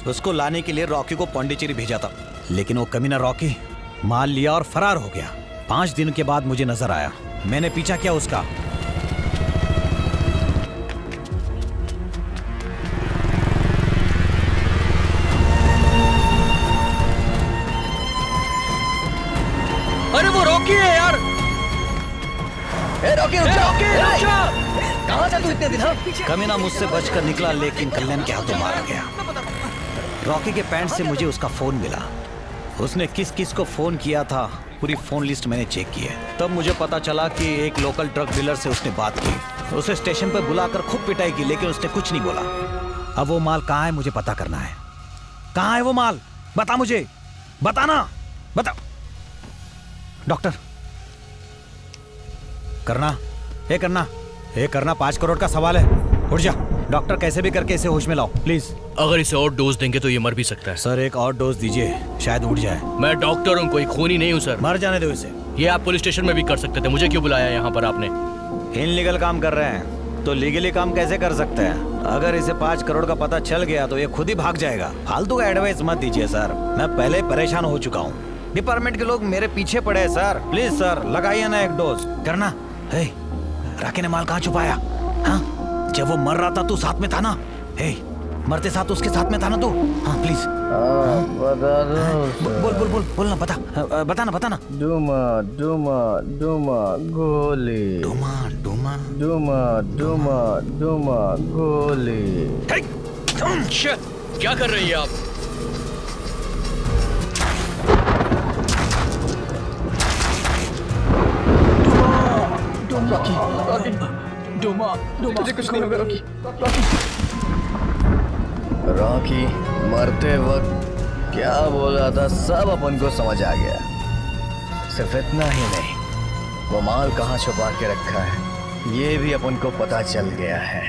उसको लाने के लिए रॉकी को पौंडीचेरी भेजा था, लेकिन वो कमीना रॉकी माल लिया और फरार हो गया। 5 दिन के बाद मुझे नजर आया। मैंने पीछा किया उसका। अरे वो रॉकी है यार। रॉकी रुक जा। कहाँ जा तू इतने दिन? कमीना मुझसे बचकर निकला लेकिन कल्याण के हाथों मारा गया। रॉकी के पैंट से मुझे उसका फोन मिला। उसने किस किस को फोन किया था पूरी फोन लिस्ट मैंने चेक की है। तब मुझे पता चला कि एक लोकल ट्रक डीलर से उसने बात की। उसे स्टेशन पर बुलाकर खूब पिटाई की लेकिन उसने कुछ नहीं बोला। अब वो माल कहाँ है मुझे पता करना है। कहाँ है वो माल? बता मुझे, बताना, बता। डॉक्टर करना 5 करोड़ का सवाल है। उठ जा डॉक्टर, कैसे भी करके इसे होश में लाओ प्लीज। अगर इसे और डोज देंगे तो ये मर भी सकता है। सर एक और डोज दीजिए, शायद उठ जाए। मैं डॉक्टर हूँ, कोई खूनी नहीं हूँ सर। मर जाने दो इसे। ये आप पुलिस स्टेशन में भी कर सकते थे, मुझे क्यों बुलाया यहाँ पर आपने? इनलीगल काम कर रहे हैं तो लीगली काम कैसे कर सकते हैं? अगर इसे 5 करोड़ का पता चल गया तो ये खुद ही भाग जाएगा। फालतू का एडवाइस मत दीजिए सर, मैं पहले परेशान हो चुका हूँ। डिपार्टमेंट के लोग मेरे पीछे पड़े हैं सर। प्लीज सर लगाइए ना एक डोज। करना राके ने माल कहाँ छुपाया? हाँ जब वो मर रहा था तू साथ में था ना? मरते साथ उसके साथ में था ना तू? हाँ प्लीज बता दो। बोलना, बताना। डूमा गोली। डूमा गोली। क्या कर रही है आप? तुझे कुछ नहीं होगा रॉकी मरते वक्त क्या बोला था सब अपन को समझ आ गया। सिर्फ इतना ही नहीं, वो माल कहाँ छुपा के रखा है ये भी अपन को पता चल गया है।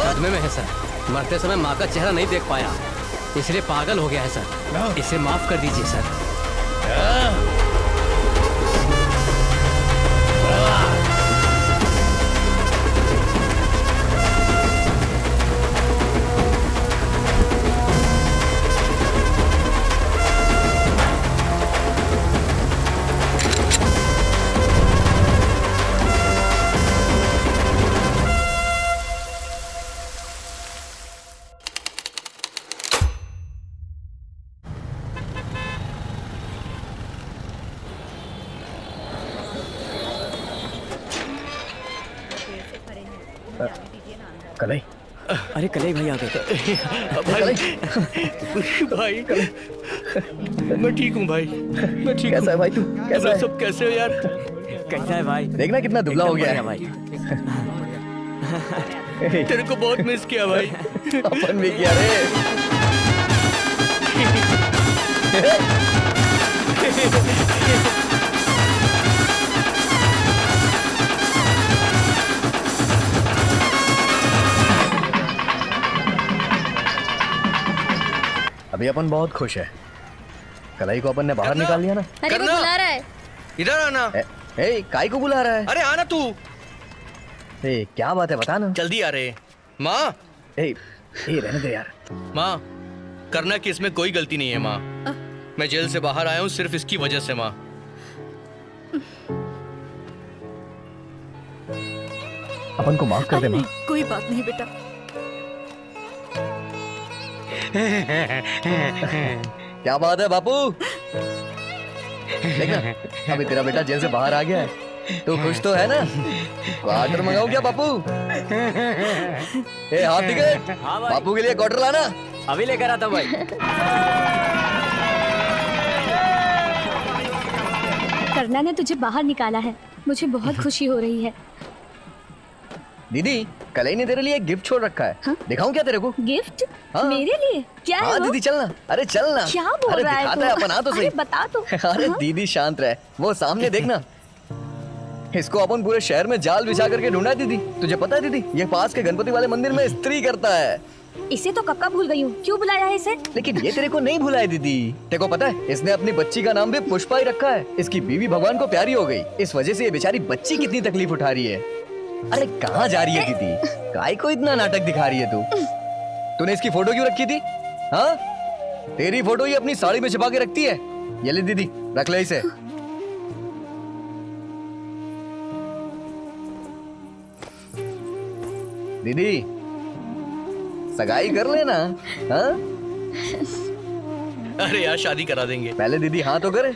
सदमे में है सर, मरते समय माँ का चेहरा नहीं देख पाया इसलिए पागल हो गया है सर। इसे माफ कर दीजिए सर। कलई, अरे कलई भाई आ गए। भाई मैं ठीक हूँ भाई, मैं ठीक हूँ। कैसा है भाई तू? कैसा है? सब कैसे हो यार? कैसा है भाई? देखना कितना दुबला हो गया है भाई। तेरे को बहुत मिस किया भाई। अपन भी किया रे। अभी अपन बहुत खुश है। कलाई को अपन ने बाहर निकाल लिया ना। अरे वो बुला रहा है। इधर आना। ए, काई को बुला रहा है? अरे आना तू। ए, क्या बात है बता ना। जल्दी आ रहे। माँ। रहने दे यार। माँ, करना कि इसमें कोई गलती नहीं है माँ। मैं जेल से बाहर आया हूँ सिर्फ इसकी वजह से माँ। अपन को माफ कर दे माँ। कोई बात नहीं बेटा। क्या बात है बापू? देखना, अभी तेरा बेटा जेल से बाहर आ गया है। तू खुश तो है ना? क्वार्टर मंगाऊं क्या बापू? ए हाथ टिकट, बापू के लिए क्वार्टर लाना। अभी लेकर आता भाई। करना ने तुझे बाहर निकाला है, मुझे बहुत खुशी हो रही है। दीदी, कलई ने तेरे लिए एक गिफ्ट छोड़ रखा है। हाँ? दिखाऊं क्या तेरे को? गिफ्ट? हाँ? मेरे लिए? क्या है वो? दीदी चलना। अरे चलना। क्या बोल रहा है? दिखाता है अपन, आ तो सही। अरे बता तो। अरे दीदी शांत रहे, वो सामने देखना। इसको अपन पूरे शहर में जाल बिछा करके ढूंढा है दीदी। तुझे पता है दीदी, ये पास के गणपति वाले मंदिर में इस्त्री करता है। इसे तो कब का भूल गई हूँ, क्यों बुलाया है इसे? लेकिन ये तेरे को नहीं भूला है दीदी। तेरे को पता है, इसने अपनी बच्ची का नाम भी पुष्पा ही रखा है। इसकी बीवी भगवान को प्यारी हो गई, इस वजह से ये बेचारी बच्ची कितनी तकलीफ उठा रही है। अरे कहाँ जा रही है दीदी? काय को इतना नाटक दिखा रही है तू? तूने इसकी फोटो क्यों रखी थी? हाँ, तेरी फोटो ये अपनी साड़ी में छिपा के रखती है। ये ले दीदी, रख ले इसे। दीदी, सगाई कर लेना। हाँ? अरे यार शादी करा देंगे। पहले दीदी हाँ तो करे।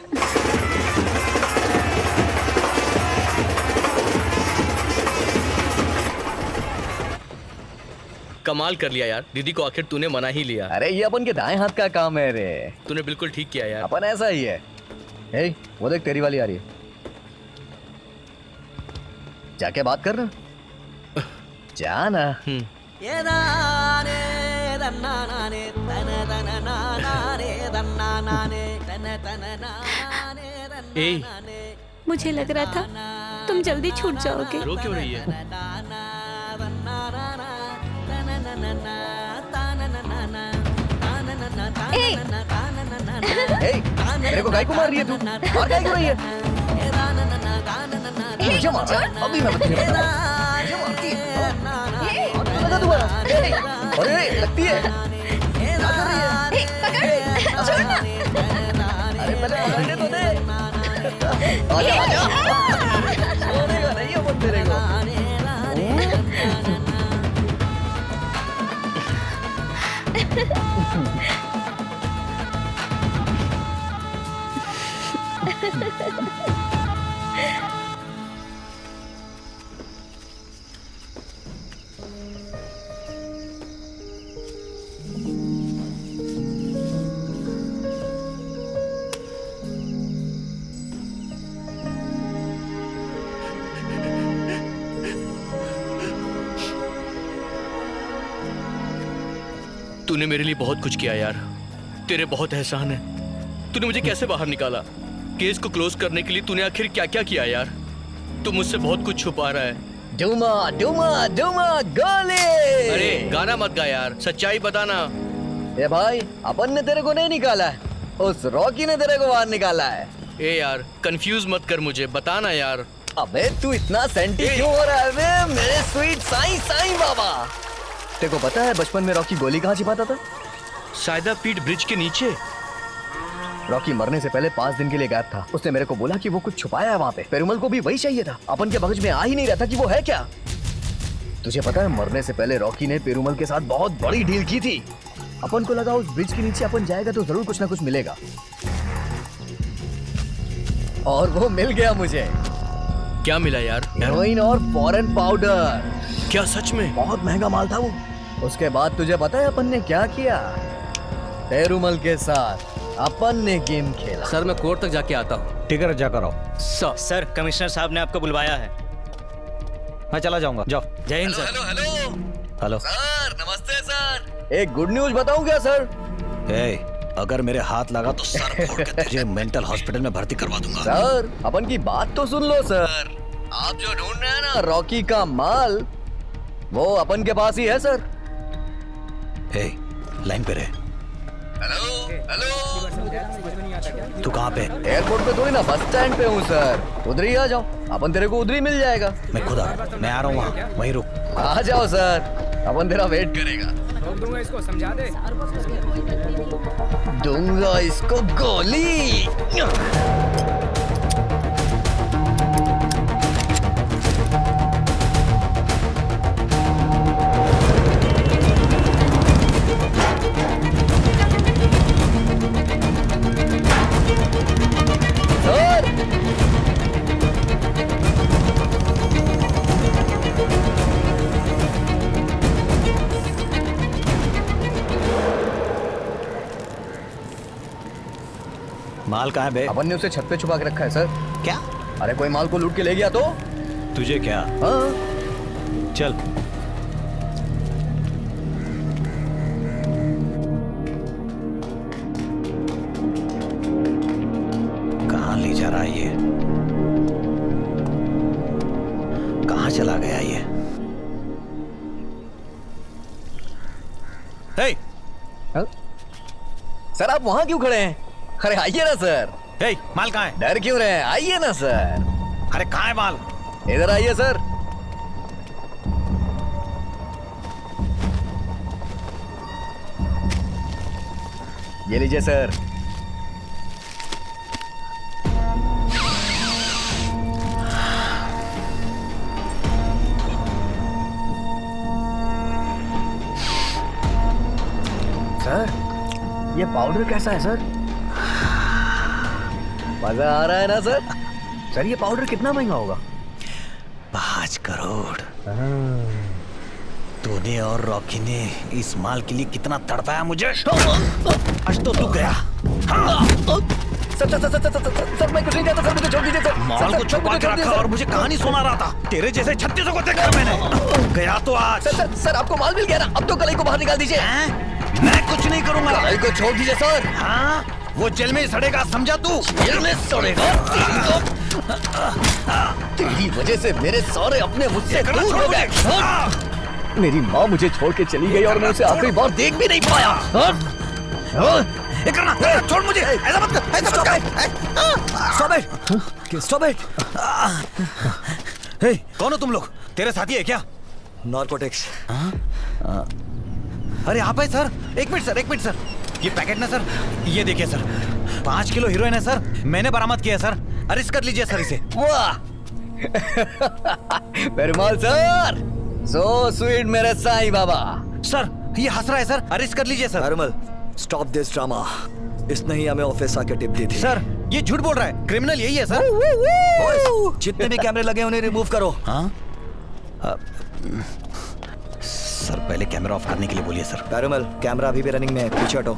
कमाल कर लिया यार, दीदी को आखिर तूने मना ही लिया। अरे ये अपन के दाएं हाथ का काम है रे। तूने बिल्कुल ठीक किया यार। अपन ऐसा ही है। ए, वो देख तेरी वाली आ रही है, जाके बात कर ना। जाना। मुझे लग रहा था तुम जल्दी छूट जाओगे। रो क्यों रही है? मेरे को गाय को मार रही है तू? और गाय को रही है? मुझे मार रहा है? अभी मैं तुझे बताऊं। मुझे मारती है? लगा दोबारा। अरे लगती है। क्या कर रही है? छोड़ना। अरे पहले पकड़ने तो दे। आजा आजा। छोड़ेगा नहीं अपन तेरे को। तूने मेरे लिए बहुत कुछ किया यार, तेरे बहुत एहसान है। तूने मुझे कैसे बाहर निकाला? केस को क्लोज करने के लिए तूने आखिर क्या क्या किया यार? तू मुझसे बहुत कुछ छुपा रहा है। डूमा डूमा डूमा गोली। अरे गाना मत गा यार, सच्चाई बताना। ए भाई, अपन ने तेरे को नहीं निकाला है, उस रॉकी ने तेरे को बाहर निकाला है। ए यार कंफ्यूज मत कर मुझे, बताना यार। अबे तू इतना सेंटी क्यों हो रहा है बे मेरे स्वीट साईं साईं बाबा? तेरे को पता है बचपन में रॉकी गोली कहाँ छिपाता था? सायदा पीठ ब्रिज के नीचे। रॉकी मरने से पहले 5 दिन के लिए गायब था। उसने मेरे को बोला कि वो कुछ छुपाया है वहाँ पे। पेरुमल को भी वही चाहिए था। अपन के मगज में आ ही नहीं रहा था कि वो है क्या। तुझे पता है मरने से पहले रॉकी ने पेरुमल के साथ बहुत बड़ी डील की थी। अपन को लगा उस ब्रिज के नीचे अपन जाएगा तो जरूर कुछ ना कुछ मिलेगा, और वो मिल गया मुझे। क्या मिला यार? हेरोइन और फॉरेन पाउडर। क्या सच में? बहुत महंगा माल था वो। उसके बाद तुझे पता है अपन ने क्या किया? पेरुमल के साथ अपन ने गेम खेला। सर मैं कोर्ट तक जाके आता हूँ। ठीक है, जाकर आओ। सर कमिश्नर साहब ने आपको बुलवाया है। मैं चला जाऊंगा, जाओ। जय Hind sir. Hello hello sir, नमस्ते सर। एक गुड न्यूज बताऊं क्या सर? अगर मेरे हाथ लगा तो सर फोड़ के तुझे मेंटल हॉस्पिटल में भर्ती करवा दूंगा। सर अपन की बात तो सुन लो सर। आप जो ढूंढ रहे हैं ना रॉकी का माल, वो अपन के पास ही है सर। लाइन पे रहे। हेलो तू कहाँ पे? एयरपोर्ट पे थोड़ी ना, बस स्टैंड पे हूँ सर। उधर ही आ जाओ, अपन तेरे को उधर ही मिल जाएगा। मैं खुद मैं आ रहा हूँ वहाँ, वहीं रुक। आ जाओ सर, अपन तेरा वेट करेगा। दूंगा इसको, समझा दे। दूंगा इसको गोली। माल कहाँ है बे? अपन ने उसे छत पे छुपा के रखा है सर। क्या? अरे कोई माल को लूट के ले गया तो? तुझे क्या? हाँ। चल। कहाँ ले जा रहा है ये? कहाँ चला गया ये? हे! सर आप वहां क्यों खड़े हैं? अरे आइए ना सर। माल कहाँ है? डर क्यों रहे हैं? आइए ना सर। अरे कहाँ है माल? इधर आइए सर। ये लीजिए सर। सर ये पाउडर कैसा है सर? मजा आ रहा है ना सर? सर ये पाउडर कितना महंगा होगा? 5 करोड़। तूने और रॉकी ने इस माल के लिए कितना तड़पाया मुझे। आज तो तू गया। सर मैं कुछ नहीं चाहता सर, मुझे छोड़ दीजिए सर। माल को छुपा के रखा और मुझे कहानी सुना रहा था। तेरे जैसे 36 को देखा मैंने। गया तो आज। सर आपको माल मिल गया ना? अब तो कलाई को बाहर निकाल दीजिए। मैं कुछ नहीं करूंगा। कलाई को छोड़ दीजिए सर। हाँ वो जेल में सड़ेगा, समझा तू? जेल में सड़ेगा? तेरी वजह से मेरे सारे अपने मुझसे दूर हो गए। मेरी माँ मुझे छोड़ के चली गई और मैं उसे आखिरी बार देख भी नहीं पाया। छोड़ मुझे, ऐसा मत कर, ऐसा Stop it! कौन हो तुम लोग? तेरे साथी है क्या? Narcotics. अरे आप है सर? एक मिनट सर। ये पैकेट ना सर, ये देखिए सर, 5 किलो हीरोइन है सर। मैंने बरामद किया है सर। अरेस्ट कर लीजिए सर इसे। वाह पेरुमल सर, सो स्वीट मेरे साईं बाबा। सर ये हंस रहा है सर, अरेस्ट कर लीजिए sir. Perumal, stop this drama. इसने ही हमें ऑफिस आके टिप दी थी। सर ये झूठ बोल रहा है, क्रिमिनल यही है सर। जितने भी कैमरे लगे उन्हें रिमूव करो। हाँ सर पहले कैमरा ऑफ करने के लिए बोलिए सर। पेरुमल कैमरा अभी भी रनिंग में है, पीछे हटो।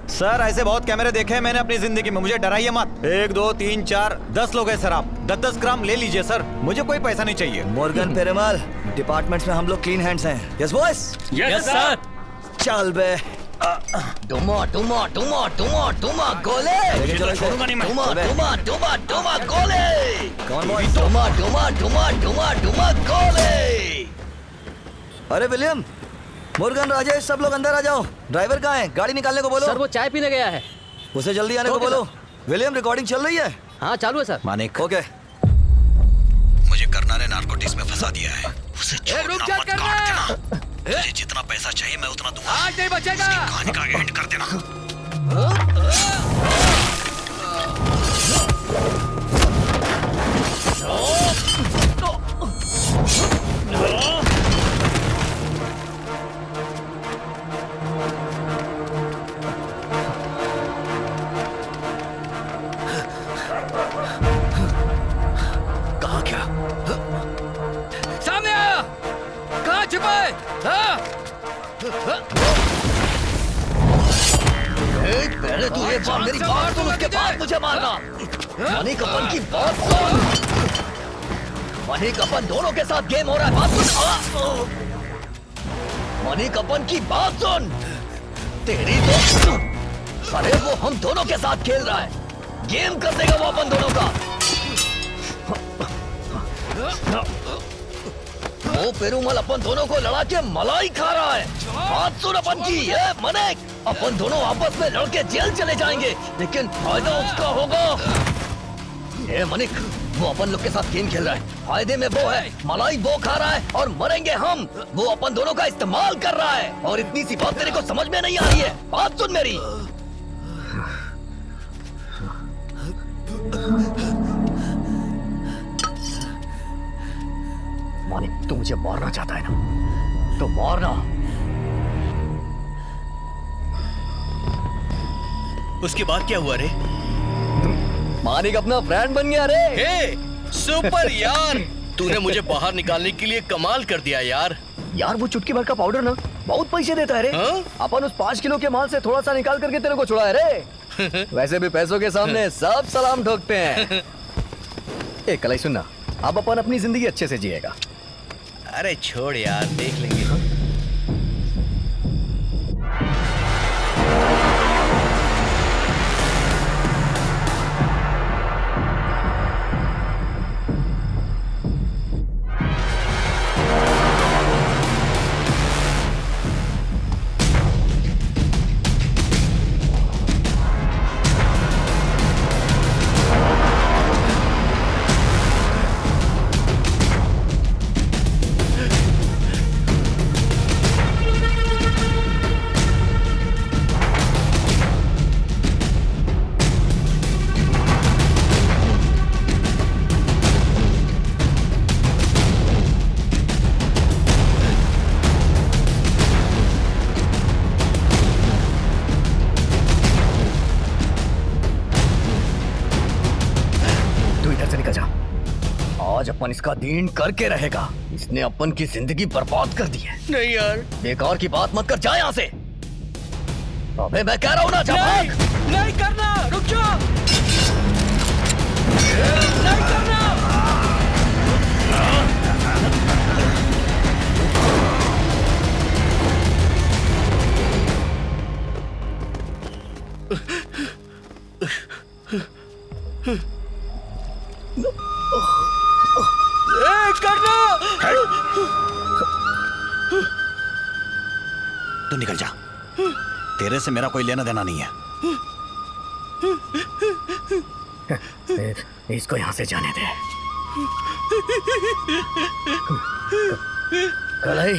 सर ऐसे बहुत कैमरे देखे हैं मैंने अपनी जिंदगी में, मुझे डराइए मत। 1 2 3 4 10 लोग हैं सर। आप 10-10 ग्राम ले लीजिए सर, मुझे कोई पैसा नहीं चाहिए। मोर्गन पेरुमल, डिपार्टमेंट्स में हम लोग क्लीन हैंड्स हैं। Yes boys? Yes sir. चल बे। टुमा गोले। छोड़ूंगा नहीं मैं। टुमा गोले। कौन बॉय? टुमा गोले। अरे विलियम, मुर्गन, राजेश, सब लोग अंदर आ जाओ। ड्राइवर कहाँ है? गाड़ी निकालने को बोलो। सर वो चाय पीने गया है। उसे जल्दी आने को बोलो। विलियम रिकॉर्डिंग चल रही है? हाँ चालू है सर। मानिक, ओके। मुझे करना ने नारकोटिक्स में फंसा दिया है। उसे छोड़ना मत, काट देना। मुझे जितना पैसा चाहिए मैं उतना दूंगा। आज नहीं बचेगा। कहानी का एंड कर देना। सामने आया। कहाँ पाए। हाँ? पहले तू एक बार मेरी बात सुन, उसके बाद मुझे मारना। मणि कपन की बात सुन। मणि कपन दोनों के साथ गेम हो रहा है, बात सुन। मणि कपन की बात सुन। तेरी तो, अरे वो हम दोनों के साथ खेल रहा है, गेम कर देगा वो अपन दोनों का। वो पेरूमल अपन दोनों को लड़ा के मलाई खा रहा है। बात सुन अपन की, ये मनिक, अपन दोनों आपस में लड़के जेल चले जाएंगे, लेकिन फायदा उसका होगा। ये मनिक, वो अपन लोग के साथ गेम खेल रहा है, फायदे में वो है, मलाई वो खा रहा है और मरेंगे हम। वो अपन दोनों का इस्तेमाल कर रहा है और इतनी सी बात तेरे को समझ में नहीं आ रही है। बात सुन मेरी। मानिक, तू मुझे मारना चाहता है ना, तो मारना। उसके बाद क्या हुआ रे? मानिक अपना ब्रांड बन गया रे। हे, सुपर यार, तूने मुझे बाहर निकालने के लिए कमाल कर दिया यार। यार वो चुटकी भर का पाउडर ना बहुत पैसे देता है रे। अपन उस 5 किलो के माल से थोड़ा सा निकाल करके तेरे को छुड़ाया रे। वैसे भी पैसों के सामने सब सलाम ठोकते हैं। ए कलाई सुनना, अब अपन अपनी जिंदगी अच्छे से जिएगा। अरे छोड़ यार, देख लेंगे। आज अपन इसका दीन करके रहेगा। इसने अपन की जिंदगी बर्बाद कर दी है। नहीं यार, बेकार की बात मत कर, जा यहाँ से। अबे मैं कह रहा हूँ ना, जा भाग। नहीं करना, रुक जाओ। नहीं करना। करना। तू निकल जा, तेरे से मेरा कोई लेना देना नहीं है। इसको यहाँ से जाने दे। कलाई,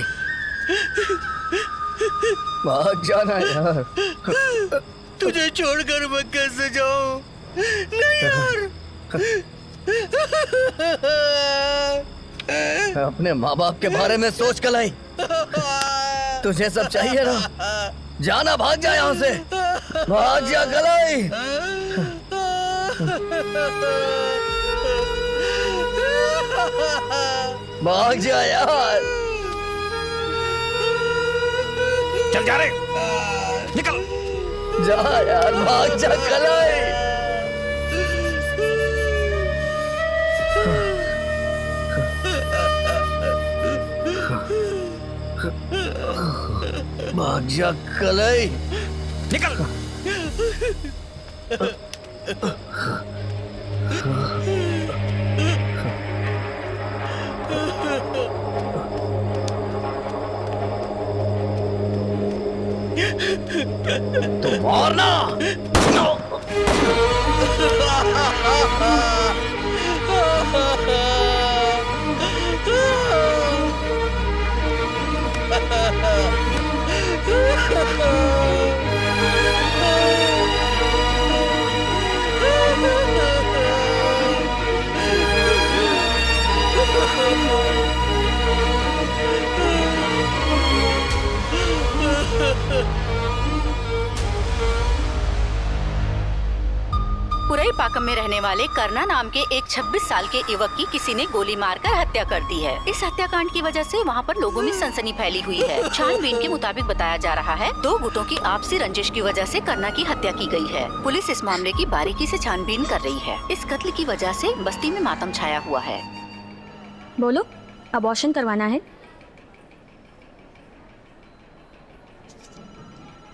भाग जाना यार। तुझे छोड़कर मैं कैसे जाऊं? नहीं यार। अपने माँ बाप के बारे में सोच कलाई। तुझे सब चाहिए ना, जाना, भाग जा यहाँ से, भाग जा कलाई। भाग जा यार। चल जा रे, निकल जा यार, भाग जा कलाई। भाग जा कलाई, निकल। तो मारना। पूरा मुंबई पाकम में रहने वाले करना नाम के एक 26 साल के युवक की किसी ने गोली मारकर हत्या कर दी है। इस हत्याकांड की वजह से वहाँ पर लोगों में सनसनी फैली हुई है। छानबीन के मुताबिक बताया जा रहा है 2 गुटों की आपसी रंजिश की वजह से करना की हत्या की गई है। पुलिस इस मामले की बारीकी से छानबीन कर रही है। इस कत्ल की वजह से बस्ती में मातम छाया हुआ है। बोलो, अबॉर्शन करवाना है?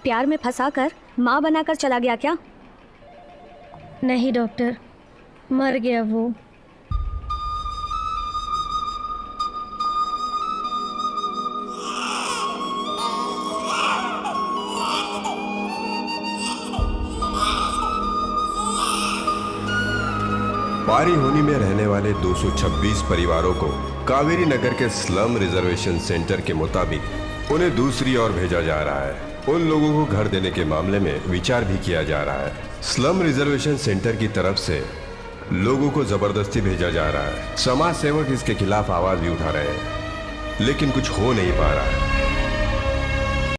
प्यार में फंसाकर माँ बनाकर चला गया क्या? नहीं डॉक्टर, मर गया वो। पारी होनी में रहने वाले 226 परिवारों को कावेरी नगर के स्लम रिजर्वेशन सेंटर के मुताबिक उन्हें दूसरी ओर भेजा जा रहा है। उन लोगों को घर देने के मामले में विचार भी किया जा रहा है। स्लम रिजर्वेशन सेंटर की तरफ से लोगों को जबरदस्ती भेजा जा रहा है। समाज सेवक इसके खिलाफ आवाज भी उठा रहे हैं, लेकिन कुछ हो नहीं पा रहा है।